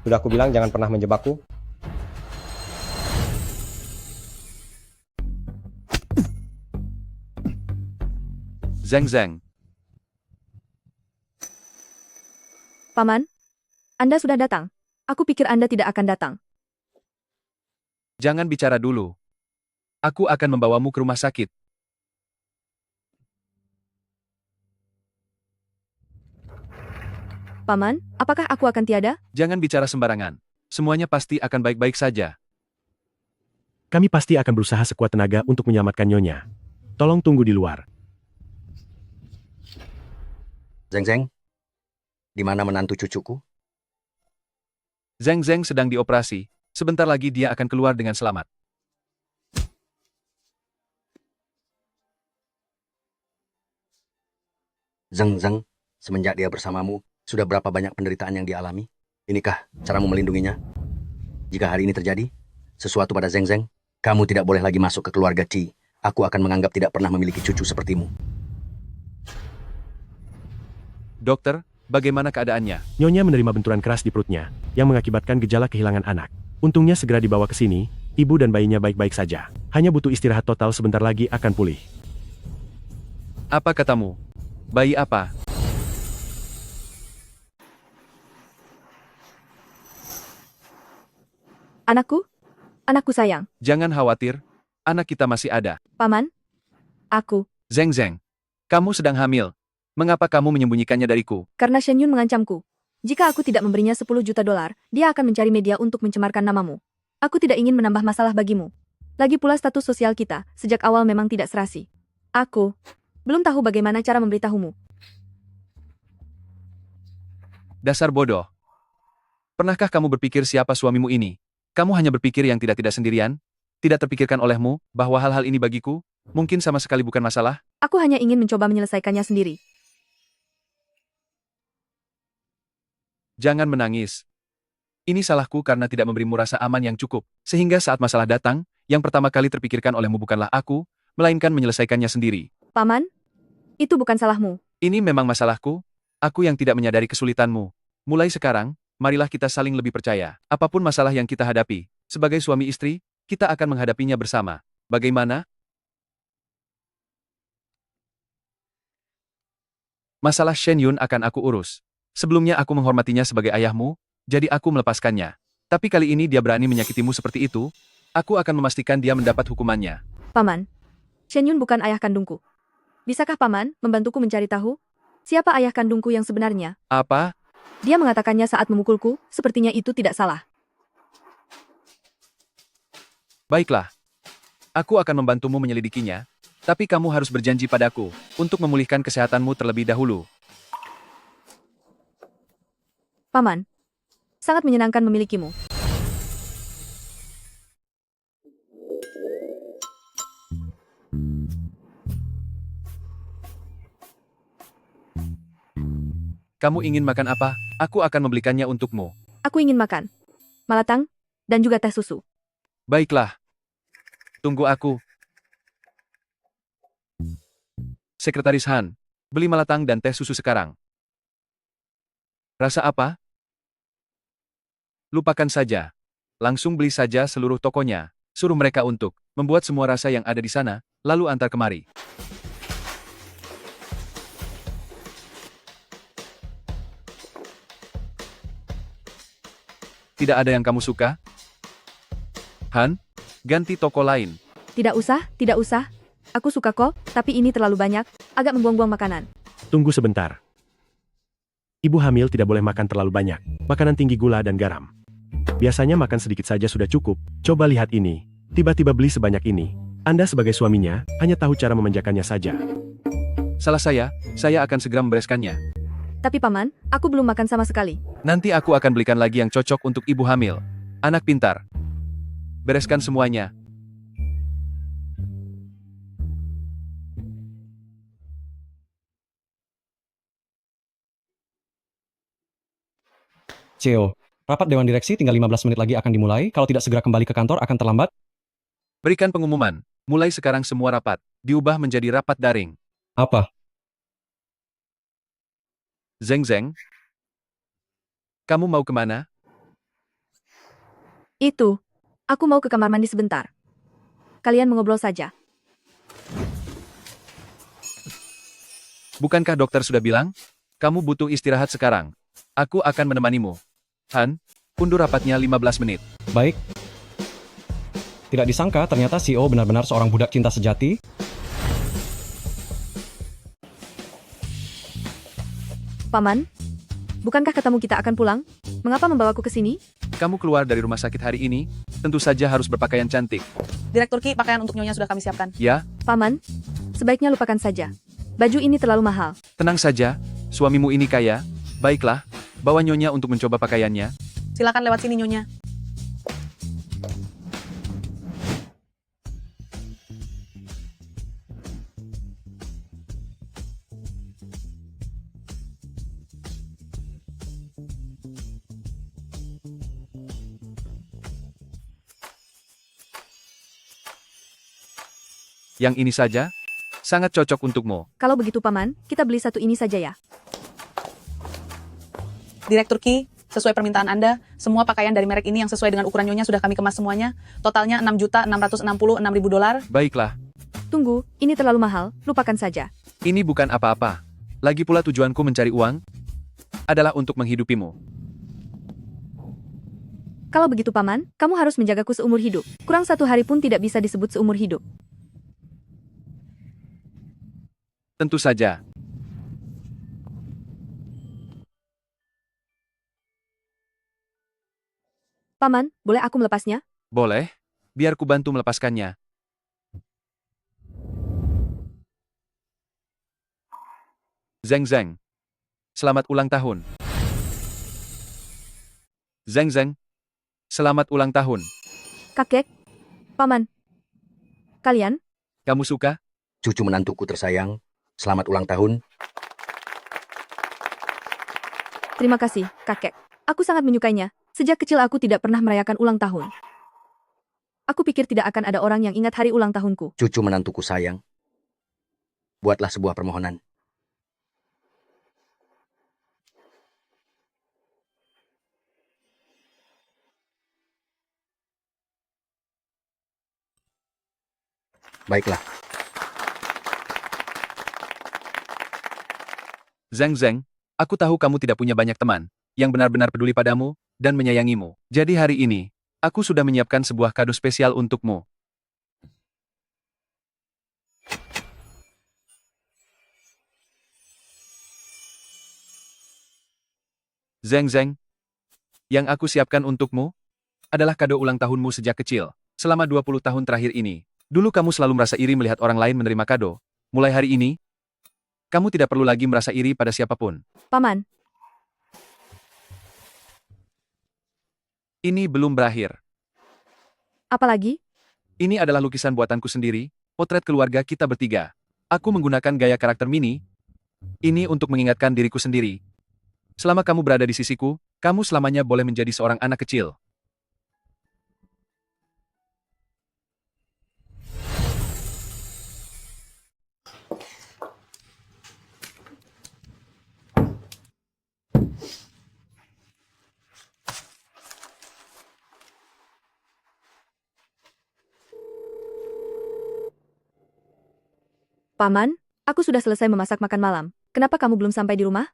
Sudah aku bilang jangan pernah menjebakku. Zeng Zeng. Paman, Anda sudah datang. Aku pikir Anda tidak akan datang. Jangan bicara dulu. Aku akan membawamu ke rumah sakit. Paman, apakah aku akan tiada? Jangan bicara sembarangan. Semuanya pasti akan baik-baik saja. Kami pasti akan berusaha sekuat tenaga untuk menyelamatkan Nyonya. Tolong tunggu di luar. Zeng Zeng, di mana menantu cucuku? Zeng Zeng sedang dioperasi. Sebentar lagi dia akan keluar dengan selamat. Zeng Zeng, semenjak dia bersamamu, sudah berapa banyak penderitaan yang dialami? Inikah caramu melindunginya? Jika hari ini terjadi sesuatu pada Zeng Zeng, kamu tidak boleh lagi masuk ke keluarga Qi. Aku akan menganggap tidak pernah memiliki cucu sepertimu. Dokter, bagaimana keadaannya? Nyonya menerima benturan keras di perutnya, yang mengakibatkan gejala kehilangan anak. Untungnya segera dibawa ke sini, ibu dan bayinya baik-baik saja. Hanya butuh istirahat total, sebentar lagi akan pulih. Apa katamu? Bayi apa? Anakku sayang. Jangan khawatir, anak kita masih ada. Paman, aku, Zeng Zeng, kamu sedang hamil. Mengapa kamu menyembunyikannya dariku? karena Shen Yun mengancamku. Jika aku tidak memberinya 10 juta dolar, dia akan mencari media untuk mencemarkan namamu. Aku tidak ingin menambah masalah bagimu. Lagi pula status sosial kita, sejak awal memang tidak serasi. Aku belum tahu bagaimana cara memberitahumu. Dasar bodoh. Pernahkah kamu berpikir siapa suamimu ini? Kamu hanya berpikir yang tidak-tidak sendirian? Tidak terpikirkan olehmu bahwa hal-hal ini bagiku mungkin sama sekali bukan masalah? Aku hanya ingin mencoba menyelesaikannya sendiri. Jangan menangis. Ini salahku karena tidak memberimu rasa aman yang cukup, sehingga saat masalah datang, yang pertama kali terpikirkan olehmu bukanlah aku, melainkan menyelesaikannya sendiri. Paman, itu bukan salahmu. Ini memang masalahku, aku yang tidak menyadari kesulitanmu. Mulai sekarang, marilah kita saling lebih percaya. Apapun masalah yang kita hadapi, sebagai suami istri, kita akan menghadapinya bersama. Bagaimana? Masalah Shen Yun akan aku urus. Sebelumnya aku menghormatinya sebagai ayahmu, jadi aku melepaskannya. Tapi kali ini dia berani menyakitimu seperti itu, aku akan memastikan dia mendapat hukumannya. Paman, Shen Yun bukan ayah kandungku. Bisakah Paman membantuku mencari tahu siapa ayah kandungku yang sebenarnya? Apa? Dia mengatakannya saat memukulku, sepertinya itu tidak salah. Baiklah. Aku akan membantumu menyelidikinya, tapi kamu harus berjanji padaku untuk memulihkan kesehatanmu terlebih dahulu. Paman, sangat menyenangkan memilikimu. Kamu ingin makan apa? Aku akan membelikannya untukmu. Aku ingin makan malatang dan juga teh susu. Baiklah. Tunggu aku. Sekretaris Han, beli malatang dan teh susu sekarang. Rasa apa? Lupakan saja. Langsung beli saja seluruh tokonya. Suruh mereka untuk membuat semua rasa yang ada di sana, lalu antar kemari. Tidak ada yang kamu suka? Han, ganti toko lain. Tidak usah, tidak usah. Aku suka kok, tapi ini terlalu banyak, agak membuang-buang makanan. Tunggu sebentar. Ibu hamil tidak boleh makan terlalu banyak, makanan tinggi gula dan garam. Biasanya makan sedikit saja sudah cukup. Coba lihat ini. Tiba-tiba beli sebanyak ini. Anda sebagai suaminya, hanya tahu cara memanjakannya saja. Salah saya akan segera membereskannya. Tapi Paman, aku belum makan sama sekali. Nanti aku akan belikan lagi yang cocok untuk ibu hamil. Anak pintar. Bereskan semuanya. CEO, rapat Dewan Direksi tinggal 15 menit lagi akan dimulai. Kalau tidak segera kembali ke kantor akan terlambat. Berikan pengumuman. Mulai sekarang semua rapat diubah menjadi rapat daring. Apa? Zeng Zeng, kamu mau kemana? Itu. Aku mau ke kamar mandi sebentar. Kalian mengobrol saja. Bukankah dokter sudah bilang? Kamu butuh istirahat sekarang. Aku akan menemanimu. Han, undur rapatnya 15 menit. Baik. Tidak disangka ternyata CEO benar-benar seorang budak cinta sejati. Paman, bukankah katamu kita akan pulang? Mengapa membawaku ke sini? Kamu keluar dari rumah sakit hari ini, tentu saja harus berpakaian cantik. Direktur Ki, pakaian untuk Nyonya sudah kami siapkan. Ya, Paman, sebaiknya lupakan saja. Baju ini terlalu mahal. tenang saja, suamimu ini kaya. Baiklah, bawa Nyonya untuk mencoba pakaiannya. Silakan lewat sini Nyonya. Yang ini saja, sangat cocok untukmu. Kalau begitu Paman, kita beli satu ini saja ya. Direktur Ki, sesuai permintaan Anda, semua pakaian dari merek ini yang sesuai dengan ukuran Nyonya sudah kami kemas semuanya. Totalnya $6.666.000. Baiklah, Tunggu, ini terlalu mahal, lupakan saja. ini bukan apa-apa. Lagi pula tujuanku mencari uang adalah untuk menghidupimu. Kalau begitu Paman, kamu harus menjagaku seumur hidup. Kurang 1 hari pun tidak bisa disebut seumur hidup. Tentu saja. Paman, boleh aku melepasnya? Boleh, biar ku bantu melepaskannya. Zeng Zeng. Selamat ulang tahun. Zeng Zeng. Selamat ulang tahun. Kakek? Paman? Kalian? Kamu suka? Cucu menantuku tersayang, selamat ulang tahun. Terima kasih, kakek. Aku sangat menyukainya. Sejak kecil aku tidak pernah merayakan ulang tahun. Aku pikir tidak akan ada orang yang ingat hari ulang tahunku. Cucu menantuku sayang. Buatlah sebuah permohonan. Baiklah. Zeng Zeng, aku tahu kamu tidak punya banyak teman yang benar-benar peduli padamu dan menyayangimu. Jadi hari ini, aku sudah menyiapkan sebuah kado spesial untukmu. Zeng Zeng, yang aku siapkan untukmu adalah kado ulang tahunmu sejak kecil. Selama 20 tahun terakhir ini, dulu kamu selalu merasa iri melihat orang lain menerima kado. Mulai hari ini, kamu tidak perlu lagi merasa iri pada siapapun. Paman, Ini belum berakhir. apalagi? Ini adalah lukisan buatanku sendiri, potret keluarga kita bertiga. Aku menggunakan gaya karakter mini. Ini untuk mengingatkan diriku sendiri. Selama kamu berada di sisiku, kamu selamanya boleh menjadi seorang anak kecil. Paman, aku sudah selesai memasak makan malam. Kenapa kamu belum sampai di rumah?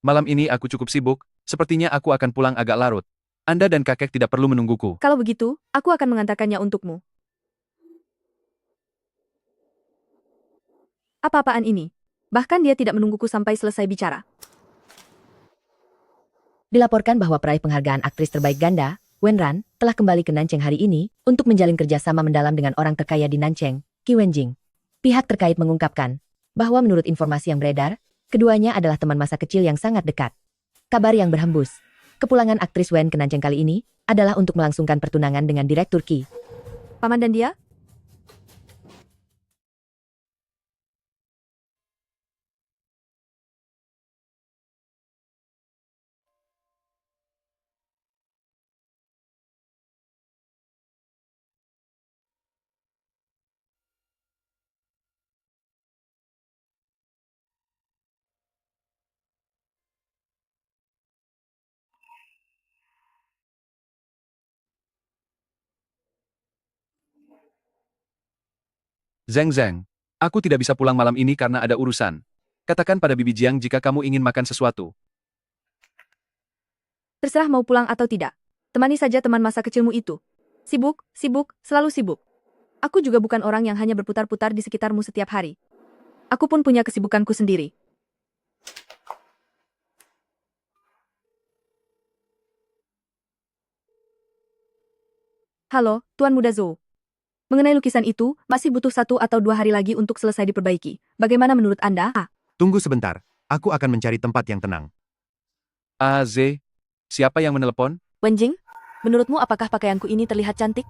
Malam ini aku cukup sibuk, sepertinya aku akan pulang agak larut. Anda dan kakek tidak perlu menungguku. Kalau begitu, aku akan mengantarkannya untukmu. Apa-apaan ini? Bahkan dia tidak menungguku sampai selesai bicara. Dilaporkan bahwa peraih penghargaan aktris terbaik ganda, Wen Ran, telah kembali ke Nancheng hari ini untuk menjalin kerjasama mendalam dengan orang terkaya di Nancheng, Qi Wenjing. Pihak terkait mengungkapkan bahwa menurut informasi yang beredar, keduanya adalah teman masa kecil yang sangat dekat. Kabar yang berhembus, kepulangan aktris Wen ke Nancheng kali ini adalah untuk melangsungkan pertunangan dengan Direktur Qi. Paman dan dia? Zeng Zeng, aku tidak bisa pulang malam ini karena ada urusan. Katakan pada Bibi Jiang jika kamu ingin makan sesuatu. Terserah mau pulang atau tidak. Temani saja teman masa kecilmu itu. Sibuk, sibuk, selalu sibuk. Aku juga bukan orang yang hanya berputar-putar di sekitarmu setiap hari. Aku pun punya kesibukanku sendiri. Halo, Tuan Muda Zhou. Mengenai lukisan itu, masih butuh 1 atau 2 hari lagi untuk selesai diperbaiki. Bagaimana menurut Anda? Tunggu sebentar, aku akan mencari tempat yang tenang. Siapa yang menelepon? Wenjing, menurutmu apakah pakaianku ini terlihat cantik?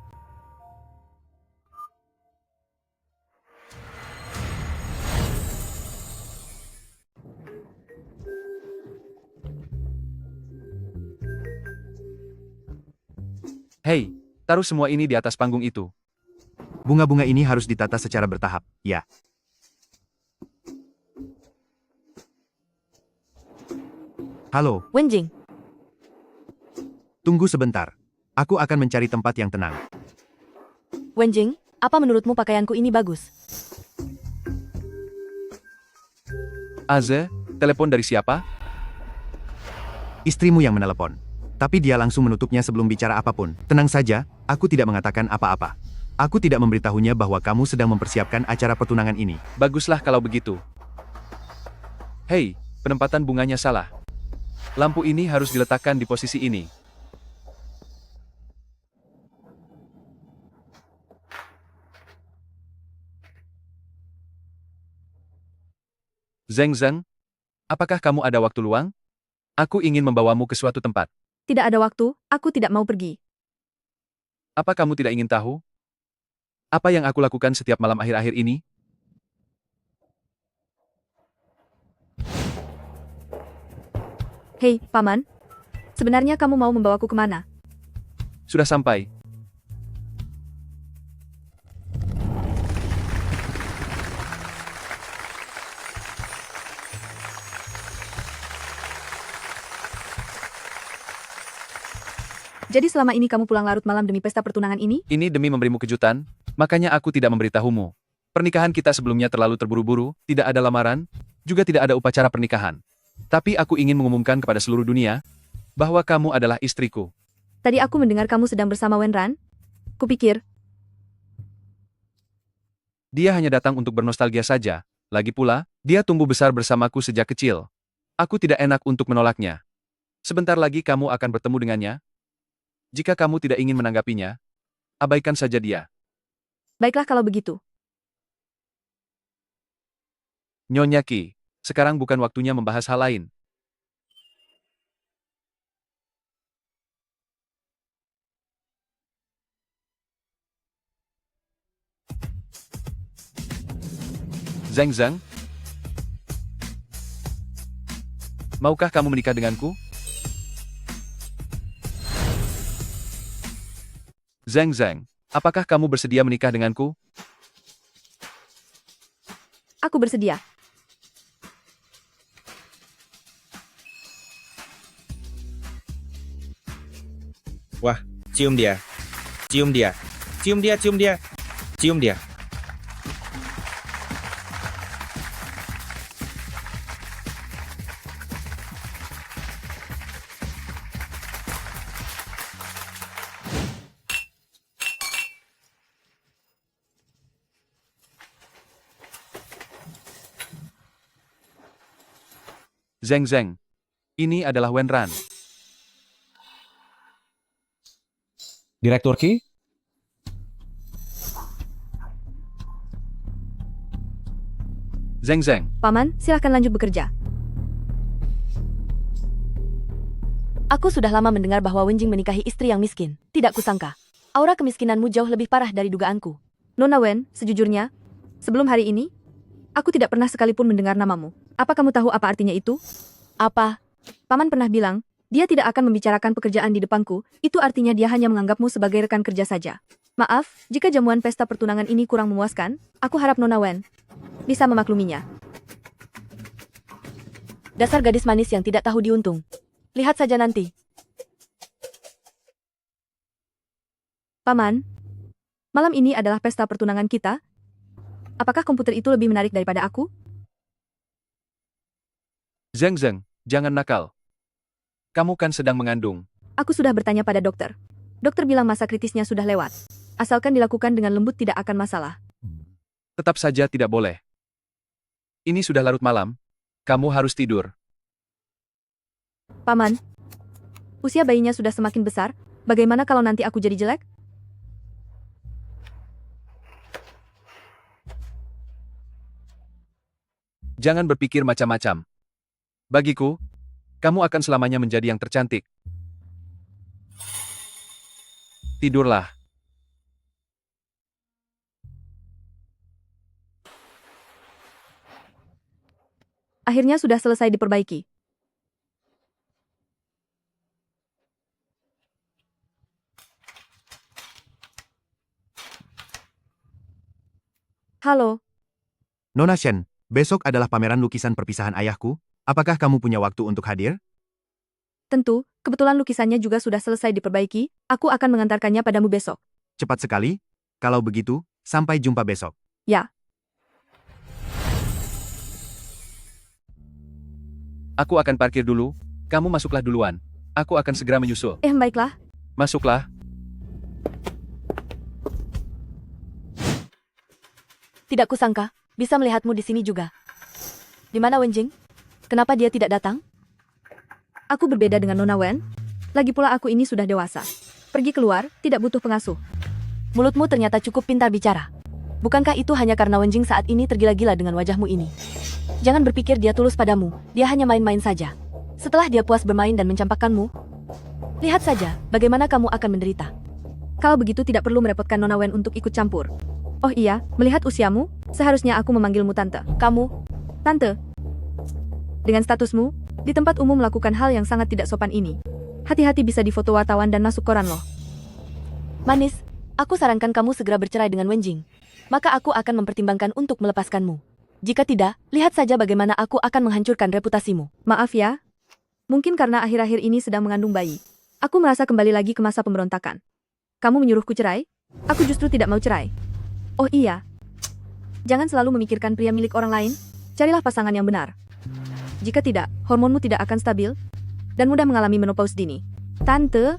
Hei, taruh semua ini di atas panggung itu. Bunga-bunga ini harus ditata secara bertahap, ya. Halo, Wenjing, tunggu sebentar. Aku akan mencari tempat yang tenang. Wenjing, apa menurutmu pakaianku ini bagus? Telepon dari siapa? Istrimu yang menelepon. Tapi dia langsung menutupnya sebelum bicara apapun. Tenang saja, aku tidak mengatakan apa-apa. Aku tidak memberitahunya bahwa kamu sedang mempersiapkan acara pertunangan ini. Baguslah kalau begitu. Hei, penempatan bunganya salah. Lampu ini harus diletakkan di posisi ini. Zeng Zeng, apakah kamu ada waktu luang? Aku ingin membawamu ke suatu tempat. Tidak ada waktu, aku tidak mau pergi. Apa kamu tidak ingin tahu? Apa yang aku lakukan setiap malam akhir-akhir ini? Hei, Paman. Sebenarnya kamu mau membawaku kemana? Sudah sampai. Jadi selama ini kamu pulang larut malam demi pesta pertunangan ini? Ini demi memberimu kejutan, makanya aku tidak memberitahumu. Pernikahan kita sebelumnya terlalu terburu-buru, tidak ada lamaran, juga tidak ada upacara pernikahan. Tapi aku ingin mengumumkan kepada seluruh dunia, bahwa kamu adalah istriku. Tadi aku mendengar kamu sedang bersama Wenran. Kupikir, Dia hanya datang untuk bernostalgia saja. Lagi pula, dia tumbuh besar bersamaku sejak kecil. Aku tidak enak untuk menolaknya. Sebentar lagi kamu akan bertemu dengannya. Jika kamu tidak ingin menanggapinya, abaikan saja dia. baiklah kalau begitu. Nyonya Qi, sekarang bukan waktunya membahas hal lain. Zeng Zeng, maukah kamu menikah denganku? Zeng Zeng, apakah kamu bersedia menikah denganku? Aku bersedia. Wah, cium dia. Cium dia. Cium dia, cium dia. Cium dia. Zeng Zeng, ini adalah Wenran. Direktur Qi, Zeng Zeng, Paman, silahkan lanjut bekerja. Aku sudah lama mendengar bahwa Wenjing menikahi istri yang miskin. Tidak kusangka. Aura kemiskinanmu jauh lebih parah dari dugaanku. Nona Wen, sejujurnya, sebelum hari ini, aku tidak pernah sekalipun mendengar namamu. Apa kamu tahu apa artinya itu? Apa? Paman pernah bilang, dia tidak akan membicarakan pekerjaan di depanku, itu artinya dia hanya menganggapmu sebagai rekan kerja saja. Maaf, jika jamuan pesta pertunangan ini kurang memuaskan, aku harap Nona Wen bisa memakluminya. Dasar gadis manis yang tidak tahu diuntung. Lihat saja nanti. Paman, malam ini adalah pesta pertunangan kita. Apakah komputer itu lebih menarik daripada aku? Zeng Zeng, jangan nakal. Kamu kan sedang mengandung. Aku sudah bertanya pada dokter. Dokter bilang masa kritisnya sudah lewat. Asalkan dilakukan dengan lembut tidak akan masalah. Tetap saja tidak boleh. Ini sudah larut malam. Kamu harus tidur. Paman, usia bayinya sudah semakin besar. Bagaimana kalau nanti aku jadi jelek? Jangan berpikir macam-macam. Bagiku, kamu akan selamanya menjadi yang tercantik. Tidurlah. Akhirnya sudah selesai diperbaiki. Halo, Nona Shen, besok adalah pameran lukisan perpisahan ayahku. Apakah kamu punya waktu untuk hadir? tentu, kebetulan lukisannya juga sudah selesai diperbaiki. Aku akan mengantarkannya padamu besok. Cepat sekali. Kalau begitu, sampai jumpa besok. Ya. Aku akan parkir dulu. Kamu masuklah duluan. Aku akan segera menyusul. Baiklah. Masuklah. Tidak kusangka, bisa melihatmu di sini juga. Di mana Wenjing? Kenapa dia tidak datang? Aku berbeda dengan Nona Wen. Lagi pula aku ini sudah dewasa. Pergi keluar, tidak butuh pengasuh. Mulutmu ternyata cukup pintar bicara. Bukankah itu hanya karena Wenjing saat ini tergila-gila dengan wajahmu ini? Jangan berpikir dia tulus padamu, dia hanya main-main saja. Setelah dia puas bermain dan mencampakkanmu, lihat saja bagaimana kamu akan menderita. Kalau begitu tidak perlu merepotkan Nona Wen untuk ikut campur. Oh iya, melihat usiamu, seharusnya aku memanggilmu Tante. Kamu? Tante. Dengan statusmu, di tempat umum melakukan hal yang sangat tidak sopan ini. Hati-hati bisa difoto wartawan dan masuk koran loh. Manis, aku sarankan kamu segera bercerai dengan Wenjing. Maka aku akan mempertimbangkan untuk melepaskanmu. Jika tidak, lihat saja bagaimana aku akan menghancurkan reputasimu. Maaf ya. Mungkin karena akhir-akhir ini sedang mengandung bayi. Aku merasa kembali lagi ke masa pemberontakan. Kamu menyuruhku cerai? Aku justru tidak mau cerai. Oh iya. Jangan selalu memikirkan pria milik orang lain. Carilah pasangan yang benar. Jika tidak, hormonmu tidak akan stabil dan mudah mengalami menopause dini. Tante.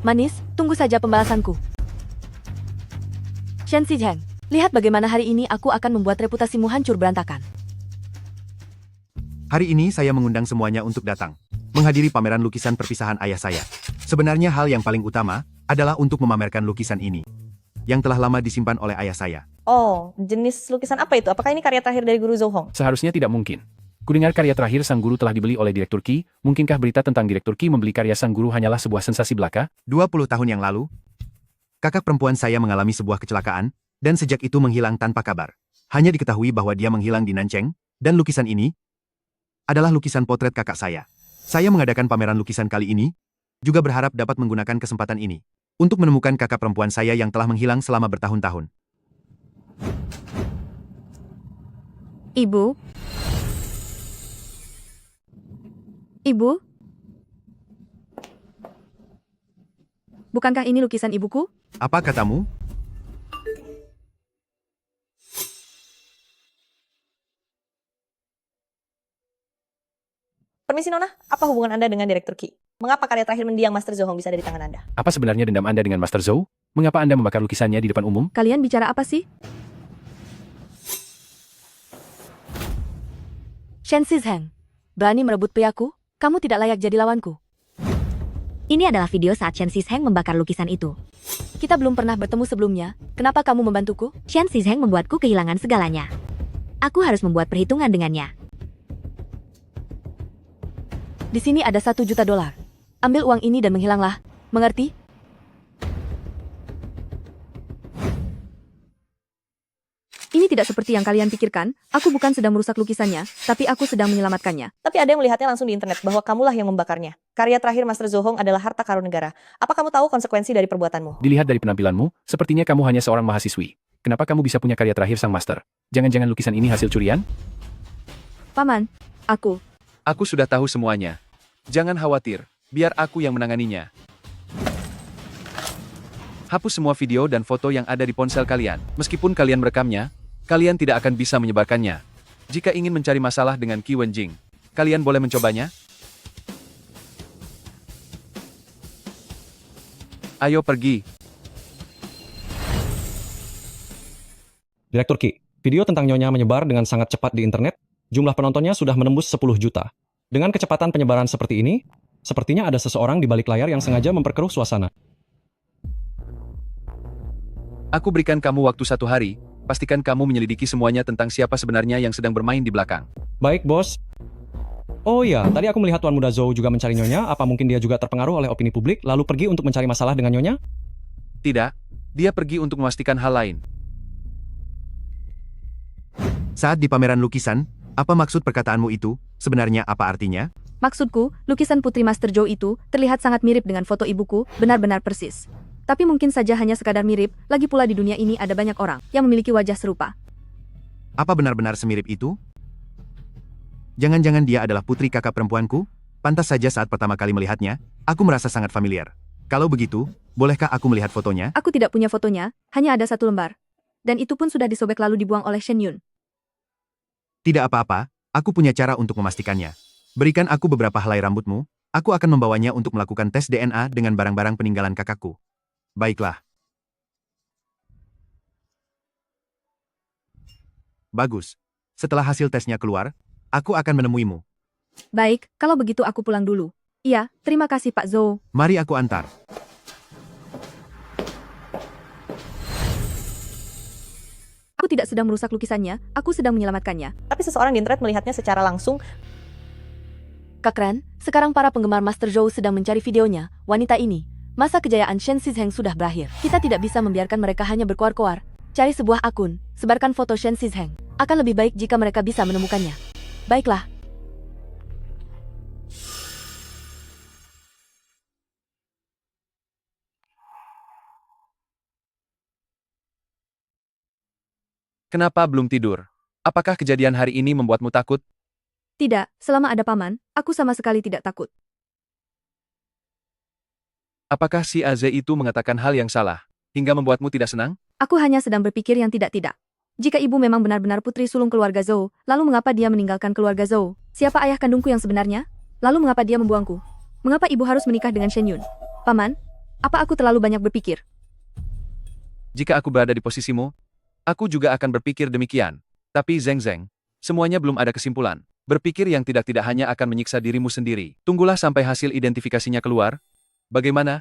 Manis, tunggu saja pembalasanku. Shen Xizheng, lihat bagaimana hari ini aku akan membuat reputasimu hancur berantakan. Hari ini saya mengundang semuanya untuk datang. Menghadiri pameran lukisan perpisahan ayah saya. Sebenarnya hal yang paling utama adalah untuk memamerkan lukisan ini. Yang telah lama disimpan oleh ayah saya. Oh, jenis lukisan apa itu? Apakah ini karya terakhir dari Guru Zhou Hong? Seharusnya tidak mungkin. Kudengar karya terakhir sang guru telah dibeli oleh Direktur Qi. Mungkinkah berita tentang Direktur Qi membeli karya sang guru hanyalah sebuah sensasi belaka? 20 tahun yang lalu, kakak perempuan saya mengalami sebuah kecelakaan, dan sejak itu menghilang tanpa kabar. Hanya diketahui bahwa dia menghilang di Nancheng, dan lukisan ini adalah lukisan potret kakak saya. Saya mengadakan pameran lukisan kali ini, juga berharap dapat menggunakan kesempatan ini untuk menemukan kakak perempuan saya yang telah menghilang selama bertahun-tahun. Ibu? Ibu? Bukankah ini lukisan ibuku? Apa katamu? Permisi Nona, apa hubungan Anda dengan Direktur Qi? Mengapa karya terakhir mendiang Master Zhou Hong bisa ada di tangan Anda? Apa sebenarnya dendam Anda dengan Master Zhou? Mengapa Anda membakar lukisannya di depan umum? Kalian bicara apa sih? Shen Xizheng, berani merebut priaku? Kamu tidak layak jadi lawanku. Ini adalah video saat Shen Xizheng membakar lukisan itu. Kita belum pernah bertemu sebelumnya. Kenapa kamu membantuku? Shen Xizheng membuatku kehilangan segalanya. Aku harus membuat perhitungan dengannya. Di sini ada $1 juta. Ambil uang ini dan menghilanglah. Mengerti? Ini tidak seperti yang kalian pikirkan. Aku bukan sedang merusak lukisannya, tapi aku sedang menyelamatkannya. Tapi ada yang melihatnya langsung di internet bahwa kamulah yang membakarnya. Karya terakhir Master Zhou Hong adalah harta karun negara. Apa kamu tahu konsekuensi dari perbuatanmu? Dilihat dari penampilanmu, sepertinya kamu hanya seorang mahasiswi. Kenapa kamu bisa punya karya terakhir sang master? Jangan-jangan lukisan ini hasil curian? Paman, aku. Aku sudah tahu semuanya. Jangan khawatir, biar aku yang menanganinya. Hapus semua video dan foto yang ada di ponsel kalian. Meskipun kalian merekamnya, kalian tidak akan bisa menyebarkannya. Jika ingin mencari masalah dengan Qi Wenjing, kalian boleh mencobanya. Ayo pergi. Direktur Ki, video tentang Nyonya menyebar dengan sangat cepat di internet. Jumlah penontonnya sudah menembus 10 juta. Dengan kecepatan penyebaran seperti ini, sepertinya ada seseorang di balik layar yang sengaja memperkeruh suasana. Aku berikan kamu waktu 1 hari, pastikan kamu menyelidiki semuanya tentang siapa sebenarnya yang sedang bermain di belakang. Baik, bos. Oh iya, tadi aku melihat Tuan Muda Zhou juga mencari Nyonya. Apa mungkin dia juga terpengaruh oleh opini publik, lalu pergi untuk mencari masalah dengan Nyonya? Tidak, dia pergi untuk memastikan hal lain. Saat di pameran lukisan, apa maksud perkataanmu itu? Sebenarnya apa artinya? Maksudku, lukisan Putri Master Zhou itu terlihat sangat mirip dengan foto ibuku, benar-benar persis. Tapi mungkin saja hanya sekadar mirip, lagi pula di dunia ini ada banyak orang yang memiliki wajah serupa. Apa benar-benar semirip itu? Jangan-jangan dia adalah putri kakak perempuanku? Pantas saja saat pertama kali melihatnya, aku merasa sangat familiar. Kalau begitu, bolehkah aku melihat fotonya? Aku tidak punya fotonya, hanya ada 1 lembar. Dan itu pun sudah disobek lalu dibuang oleh Shen Yun. Tidak apa-apa, aku punya cara untuk memastikannya. Berikan aku beberapa helai rambutmu, aku akan membawanya untuk melakukan tes DNA dengan barang-barang peninggalan kakakku. Baiklah. Bagus. Setelah hasil tesnya keluar, aku akan menemuimu. Baik, kalau begitu aku pulang dulu. Iya, terima kasih Pak Zhou. Mari aku antar. Aku tidak sedang merusak lukisannya, aku sedang menyelamatkannya. Tapi seseorang di internet melihatnya secara langsung. Kak Ren, sekarang para penggemar Master Zhou sedang mencari videonya. Wanita ini, masa kejayaan Shen Shizheng sudah berakhir. Kita tidak bisa membiarkan mereka hanya berkoar-koar. Cari sebuah akun, sebarkan foto Shen Shizheng. Akan lebih baik jika mereka bisa menemukannya. Baiklah. Kenapa belum tidur? Apakah kejadian hari ini membuatmu takut? Tidak, selama ada paman, aku sama sekali tidak takut. Apakah si Aze itu mengatakan hal yang salah, hingga membuatmu tidak senang? Aku hanya sedang berpikir yang tidak-tidak. Jika ibu memang benar-benar putri sulung keluarga Zhou, lalu mengapa dia meninggalkan keluarga Zhou? Siapa ayah kandungku yang sebenarnya? Lalu mengapa dia membuangku? Mengapa ibu harus menikah dengan Shen Yun? Paman, apa aku terlalu banyak berpikir? Jika aku berada di posisimu, aku juga akan berpikir demikian. Tapi Zeng Zeng, semuanya belum ada kesimpulan. Berpikir yang tidak-tidak hanya akan menyiksa dirimu sendiri. Tunggulah sampai hasil identifikasinya keluar. Bagaimana?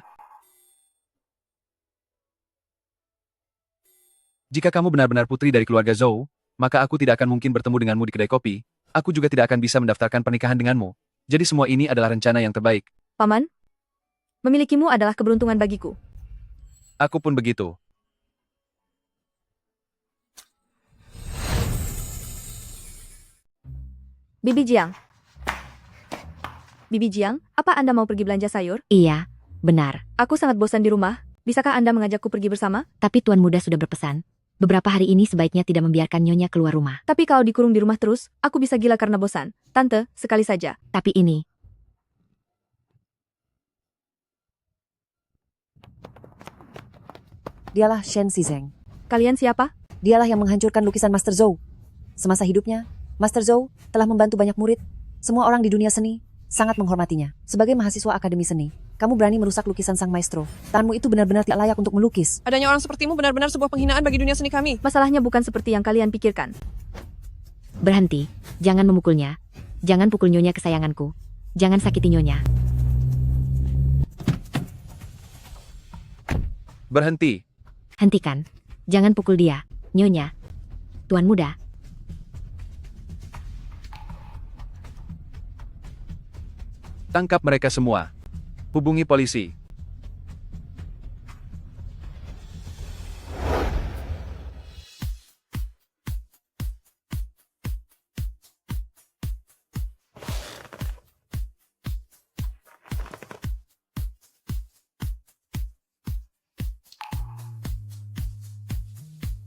Jika kamu benar-benar putri dari keluarga Zhou, maka aku tidak akan mungkin bertemu denganmu di kedai kopi. Aku juga tidak akan bisa mendaftarkan pernikahan denganmu. Jadi semua ini adalah rencana yang terbaik. Paman, memilikimu adalah keberuntungan bagiku. Aku pun begitu. Bibi Jiang. Bibi Jiang, apa Anda mau pergi belanja sayur? Iya, benar. Aku sangat bosan di rumah. Bisakah Anda mengajakku pergi bersama? Tapi Tuan Muda sudah berpesan. Beberapa hari ini sebaiknya tidak membiarkan Nyonya keluar rumah. Tapi kalau dikurung di rumah terus, aku bisa gila karena bosan. Tante, sekali saja. Tapi ini. Dialah Shen Shizheng. Kalian siapa? Dialah yang menghancurkan lukisan Master Zhou. Semasa hidupnya, Master Zhou telah membantu banyak murid. Semua orang di dunia seni sangat menghormatinya. Sebagai mahasiswa akademi seni, kamu berani merusak lukisan sang maestro. Tanganmu itu benar-benar tidak layak untuk melukis. Adanya orang sepertimu benar-benar sebuah penghinaan bagi dunia seni kami. Masalahnya bukan seperti yang kalian pikirkan. Berhenti. Jangan memukulnya. Jangan pukul Nyonya kesayanganku. Jangan sakiti Nyonya. Berhenti. Hentikan. Jangan pukul dia. Nyonya. Tuan Muda. Tangkap mereka semua. Hubungi polisi.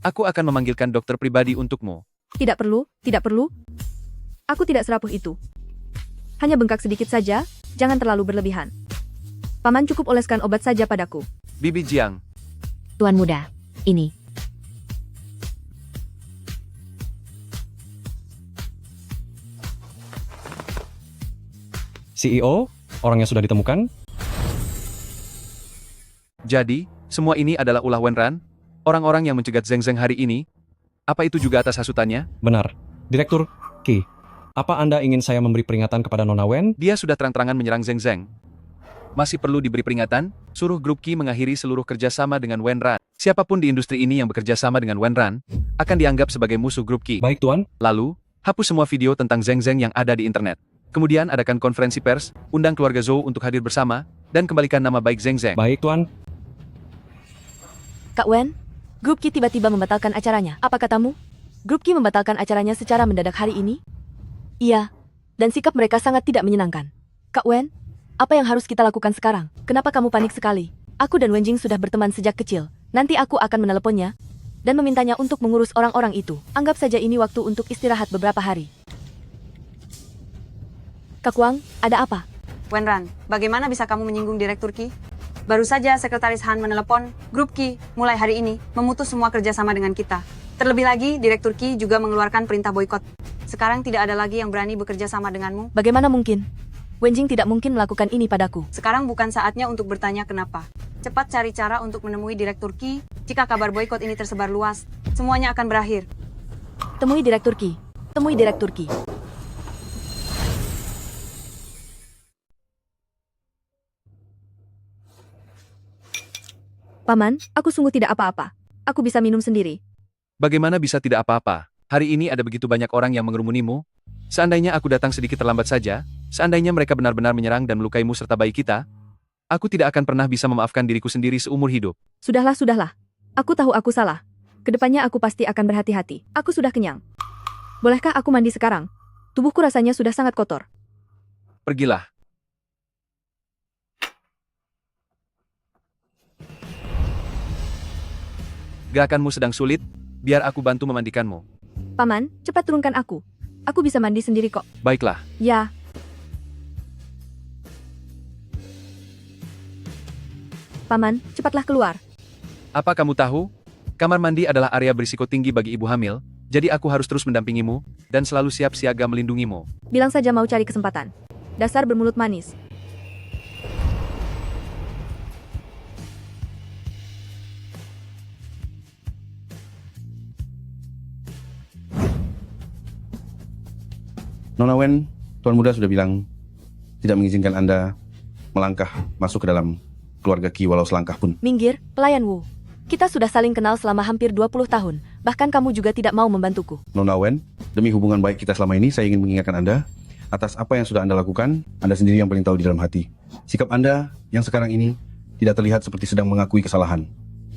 Aku akan memanggilkan dokter pribadi untukmu. Tidak perlu, tidak perlu. Aku tidak serapuh itu. Hanya bengkak sedikit saja, jangan terlalu berlebihan. Paman cukup oleskan obat saja padaku. Bibi Jiang, Tuan muda, ini. CEO, orangnya sudah ditemukan. Jadi, semua ini adalah ulah Wenran? Orang-orang yang mencegat Zeng Zeng hari ini? Apa itu juga atas hasutannya? Benar. Direktur Qi, apa Anda ingin saya memberi peringatan kepada Nona Wen? Dia sudah terang-terangan menyerang Zeng Zeng. Masih perlu diberi peringatan? Suruh grup Qi mengakhiri seluruh kerjasama dengan Wenran. Siapapun di industri ini yang bekerja sama dengan Wenran, akan dianggap sebagai musuh grup Qi. Baik, Tuan. Lalu, hapus semua video tentang Zeng Zeng yang ada di internet. Kemudian adakan konferensi pers, undang keluarga Zhou untuk hadir bersama, dan kembalikan nama baik Zeng Zeng. Baik, Tuan. Kak Wen, grup Qi tiba-tiba membatalkan acaranya. Apa katamu? Grup Qi membatalkan acaranya secara mendadak hari ini? Iya, dan sikap mereka sangat tidak menyenangkan. Kak Wen, apa yang harus kita lakukan sekarang? Kenapa kamu panik sekali? Aku dan Wenjing sudah berteman sejak kecil. Nanti aku akan meneleponnya dan memintanya untuk mengurus orang-orang itu. Anggap saja ini waktu untuk istirahat beberapa hari. Kak Wang, ada apa? Wenran, bagaimana bisa kamu menyinggung Direktur Qi? Baru saja Sekretaris Han menelepon, grup Qi mulai hari ini memutus semua kerjasama dengan kita. Terlebih lagi, Direktur Qi juga mengeluarkan perintah boikot. Sekarang tidak ada lagi yang berani bekerja sama denganmu. Bagaimana mungkin? Wenjing tidak mungkin melakukan ini padaku. Sekarang bukan saatnya untuk bertanya kenapa. Cepat cari cara untuk menemui Direktur Qi. Jika kabar boikot ini tersebar luas, semuanya akan berakhir. Temui Direktur Qi. Temui Direktur Qi. Paman, aku sungguh tidak apa-apa. Aku bisa minum sendiri. Bagaimana bisa tidak apa-apa? Hari ini ada begitu banyak orang yang mengerumunimu. Seandainya aku datang sedikit terlambat saja, seandainya mereka benar-benar menyerang dan melukaimu serta bayi kita, aku tidak akan pernah bisa memaafkan diriku sendiri seumur hidup. Sudahlah, sudahlah. Aku tahu aku salah. Kedepannya aku pasti akan berhati-hati. Aku sudah kenyang. Bolehkah aku mandi sekarang? Tubuhku rasanya sudah sangat kotor. Pergilah. Gerakanmu sedang sulit, biar aku bantu memandikanmu. Paman, cepat turunkan aku. Aku bisa mandi sendiri kok. Baiklah. Ya. Paman, cepatlah keluar. Apa kamu tahu? Kamar mandi adalah area berisiko tinggi bagi ibu hamil, jadi aku harus terus mendampingimu, dan selalu siap siaga melindungimu. Bilang saja mau cari kesempatan. Dasar bermulut manis. Nona Wen, Tuan Muda sudah bilang tidak mengizinkan Anda melangkah masuk ke dalam keluarga Qi walau selangkah pun. Minggir, pelayan Wu. Kita sudah saling kenal selama hampir 20 tahun. Bahkan kamu juga tidak mau membantuku. Nona Wen, demi hubungan baik kita selama ini, saya ingin mengingatkan Anda atas apa yang sudah Anda lakukan. Anda sendiri yang paling tahu di dalam hati. Sikap Anda yang sekarang ini tidak terlihat seperti sedang mengakui kesalahan.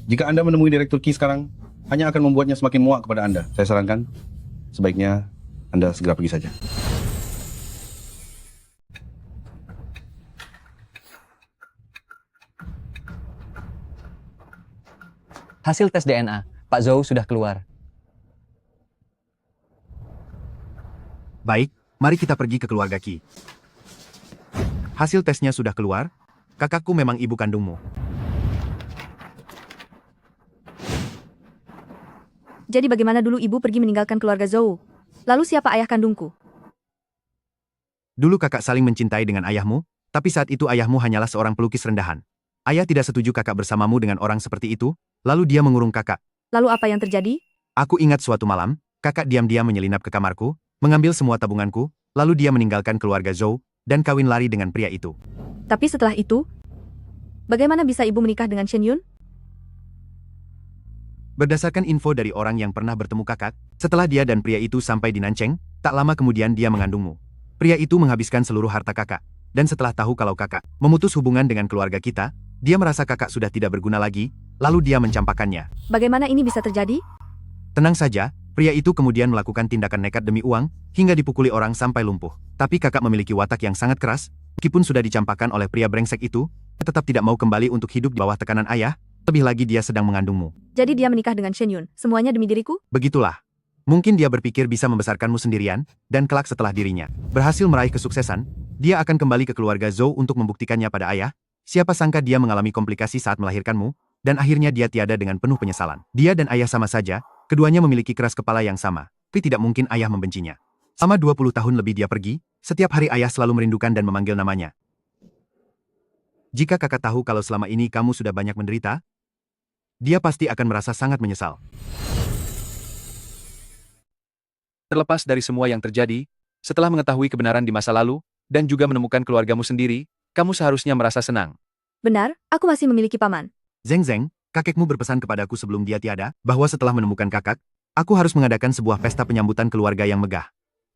Jika Anda menemui Direktur Qi sekarang, hanya akan membuatnya semakin muak kepada Anda. Saya sarankan, sebaiknya Anda segera pergi saja. Hasil tes DNA, Pak Zhou sudah keluar. Baik, mari kita pergi ke keluarga Qi. Hasil tesnya sudah keluar. Kakakku memang ibu kandungmu. Jadi bagaimana dulu ibu pergi meninggalkan keluarga Zhou? Lalu siapa ayah kandungku? Dulu kakak saling mencintai dengan ayahmu, tapi saat itu ayahmu hanyalah seorang pelukis rendahan. Ayah tidak setuju kakak bersamamu dengan orang seperti itu, lalu dia mengurung kakak. Lalu apa yang terjadi? Aku ingat suatu malam, kakak diam-diam menyelinap ke kamarku, mengambil semua tabunganku, lalu dia meninggalkan keluarga Zhou, dan kawin lari dengan pria itu. Tapi setelah itu, bagaimana bisa ibu menikah dengan Shen Yun? Berdasarkan info dari orang yang pernah bertemu kakak, setelah dia dan pria itu sampai di Nancheng, tak lama kemudian dia mengandungmu. Pria itu menghabiskan seluruh harta kakak, dan setelah tahu kalau kakak memutus hubungan dengan keluarga kita, dia merasa kakak sudah tidak berguna lagi, lalu dia mencampakkannya. Bagaimana ini bisa terjadi? Tenang saja, pria itu kemudian melakukan tindakan nekat demi uang, hingga dipukuli orang sampai lumpuh. Tapi kakak memiliki watak yang sangat keras, meskipun sudah dicampakkan oleh pria brengsek itu, dia tetap tidak mau kembali untuk hidup di bawah tekanan ayah, lebih lagi dia sedang mengandungmu. Jadi dia menikah dengan Shen Yun, semuanya demi diriku? Begitulah. Mungkin dia berpikir bisa membesarkanmu sendirian, dan kelak setelah dirinya berhasil meraih kesuksesan, dia akan kembali ke keluarga Zhou untuk membuktikannya pada ayah. Siapa sangka dia mengalami komplikasi saat melahirkanmu, dan akhirnya dia tiada dengan penuh penyesalan. Dia dan ayah sama saja, keduanya memiliki keras kepala yang sama, tapi tidak mungkin ayah membencinya. Selama 20 tahun lebih dia pergi, setiap hari ayah selalu merindukan dan memanggil namanya. Jika kakak tahu kalau selama ini kamu sudah banyak menderita, dia pasti akan merasa sangat menyesal. Terlepas dari semua yang terjadi, setelah mengetahui kebenaran di masa lalu, dan juga menemukan keluargamu sendiri, kamu seharusnya merasa senang. Benar, aku masih memiliki paman. Zeng Zeng, kakekmu berpesan kepadaku sebelum dia tiada, bahwa setelah menemukan kakak, aku harus mengadakan sebuah pesta penyambutan keluarga yang megah.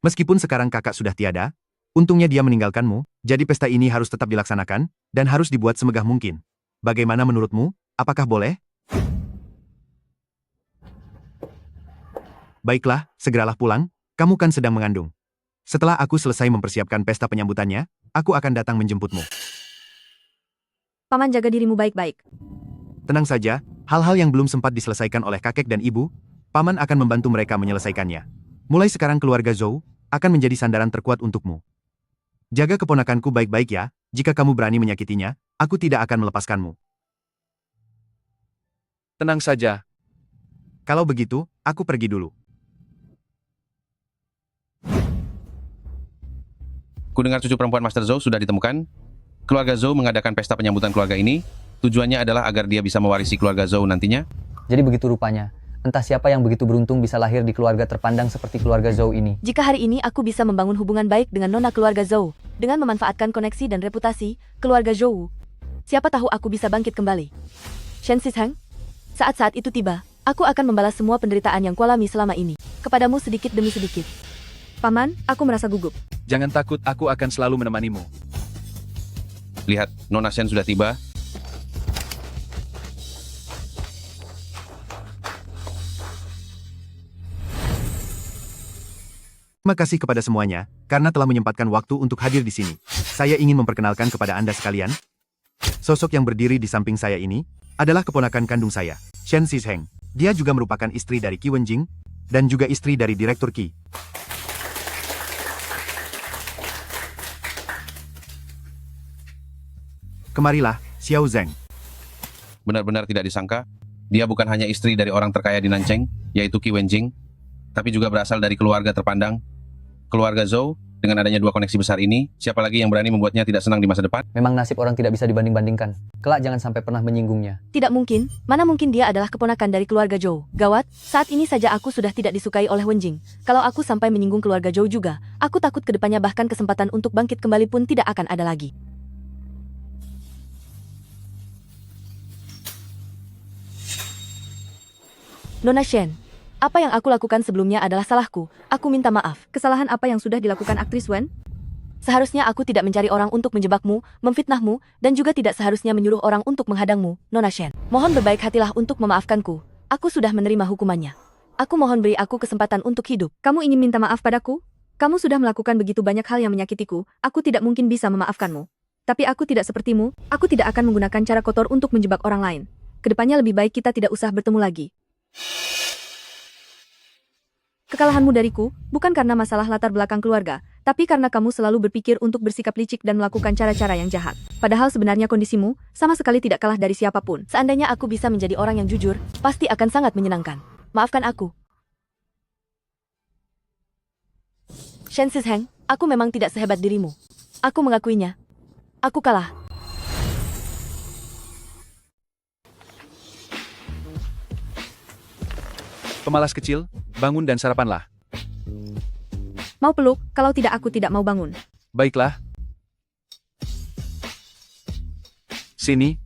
Meskipun sekarang kakak sudah tiada, untungnya dia meninggalkanmu, jadi pesta ini harus tetap dilaksanakan, dan harus dibuat semegah mungkin. Bagaimana menurutmu? Apakah boleh? Baiklah, segeralah pulang, kamu kan sedang mengandung. Setelah aku selesai mempersiapkan pesta penyambutannya, aku akan datang menjemputmu. Paman, jaga dirimu baik-baik. Tenang saja, hal-hal yang belum sempat diselesaikan oleh kakek dan ibu, paman akan membantu mereka menyelesaikannya. Mulai sekarang keluarga Zhou akan menjadi sandaran terkuat untukmu. Jaga keponakanku baik-baik ya, jika kamu berani menyakitinya, aku tidak akan melepaskanmu. Tenang saja. Kalau begitu, aku pergi dulu. Kudengar cucu perempuan Master Zhou sudah ditemukan. Keluarga Zhou mengadakan pesta penyambutan keluarga ini. Tujuannya adalah agar dia bisa mewarisi keluarga Zhou nantinya. Jadi begitu rupanya. Entah siapa yang begitu beruntung bisa lahir di keluarga terpandang seperti keluarga Zhou ini. Jika hari ini aku bisa membangun hubungan baik dengan nona keluarga Zhou, dengan memanfaatkan koneksi dan reputasi keluarga Zhou, siapa tahu aku bisa bangkit kembali. Shen Shisheng, saat-saat itu tiba, aku akan membalas semua penderitaan yang kualami selama ini, kepadamu sedikit demi sedikit. Paman, aku merasa gugup. Jangan takut, aku akan selalu menemanimu. Lihat, Nona Shen sudah tiba. Terima kasih kepada semuanya, karena telah menyempatkan waktu untuk hadir di sini. Saya ingin memperkenalkan kepada Anda sekalian. Sosok yang berdiri di samping saya ini adalah keponakan kandung saya, Shen Shisheng. Dia juga merupakan istri dari Qi Wenjing, dan juga istri dari Direktur Qi. Kemarilah, Xiao Zeng. Benar-benar tidak disangka, dia bukan hanya istri dari orang terkaya di Nancheng, yaitu Qi Wenjing, tapi juga berasal dari keluarga terpandang. Keluarga Zhou, dengan adanya dua koneksi besar ini, siapa lagi yang berani membuatnya tidak senang di masa depan? Memang nasib orang tidak bisa dibanding-bandingkan. Kelak jangan sampai pernah menyinggungnya. Tidak mungkin, mana mungkin dia adalah keponakan dari keluarga Zhou. Gawat, saat ini saja aku sudah tidak disukai oleh Wenjing. Kalau aku sampai menyinggung keluarga Zhou juga, aku takut kedepannya bahkan kesempatan untuk bangkit kembali pun tidak akan ada lagi. Nona Shen, apa yang aku lakukan sebelumnya adalah salahku. Aku minta maaf. Kesalahan apa yang sudah dilakukan aktris Wen? Seharusnya aku tidak mencari orang untuk menjebakmu, memfitnahmu, dan juga tidak seharusnya menyuruh orang untuk menghadangmu, Nona Shen. Mohon berbaik hatilah untuk memaafkanku. Aku sudah menerima hukumannya. Aku mohon beri aku kesempatan untuk hidup. Kamu ingin minta maaf padaku? Kamu sudah melakukan begitu banyak hal yang menyakitiku, aku tidak mungkin bisa memaafkanmu. Tapi aku tidak sepertimu, aku tidak akan menggunakan cara kotor untuk menjebak orang lain. Kedepannya lebih baik kita tidak usah bertemu lagi. Kekalahanmu dariku, bukan karena masalah latar belakang keluarga, tapi karena kamu selalu berpikir untuk bersikap licik dan melakukan cara-cara yang jahat. Padahal sebenarnya kondisimu, sama sekali tidak kalah dari siapapun. Seandainya aku bisa menjadi orang yang jujur, pasti akan sangat menyenangkan. Maafkan aku. Shen Shisheng, aku memang tidak sehebat dirimu. Aku mengakuinya. Aku kalah. Pemalas kecil, bangun dan sarapanlah. Mau peluk, kalau tidak aku tidak mau bangun. Baiklah. Sini.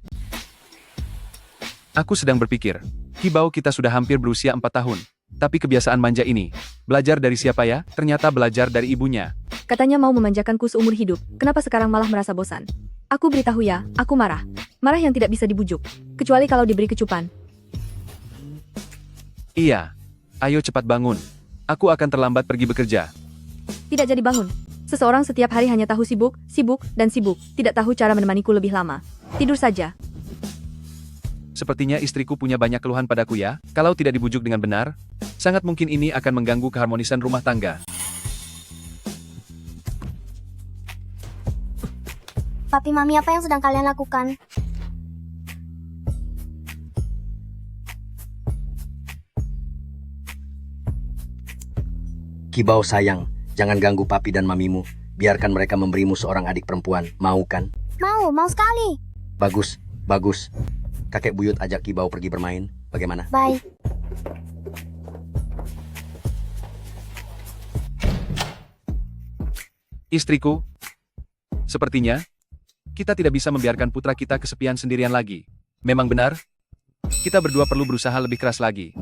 Aku sedang berpikir. Kibao kita sudah hampir berusia 4 tahun. Tapi kebiasaan manja ini, belajar dari siapa ya? Ternyata belajar dari ibunya. Katanya mau memanjakanku seumur hidup, kenapa sekarang malah merasa bosan? Aku beritahu ya, aku marah. Marah yang tidak bisa dibujuk. Kecuali kalau diberi kecupan. Iya. Ayo cepat bangun. Aku akan terlambat pergi bekerja. Tidak jadi bangun. Seseorang setiap hari hanya tahu sibuk, sibuk, dan sibuk. Tidak tahu cara menemaniku lebih lama. Tidur saja. Sepertinya istriku punya banyak keluhan padaku ya. Kalau tidak dibujuk dengan benar, sangat mungkin ini akan mengganggu keharmonisan rumah tangga. Papi, Mami, apa yang sedang kalian lakukan? Kibao sayang, jangan ganggu papi dan mamimu. Biarkan mereka memberimu seorang adik perempuan. Mau kan? Mau sekali. Bagus, bagus. Kakek buyut ajak Kibao pergi bermain. Bagaimana? Baik. Istriku, sepertinya kita tidak bisa membiarkan putra kita kesepian sendirian lagi. Memang benar, kita berdua perlu berusaha lebih keras lagi.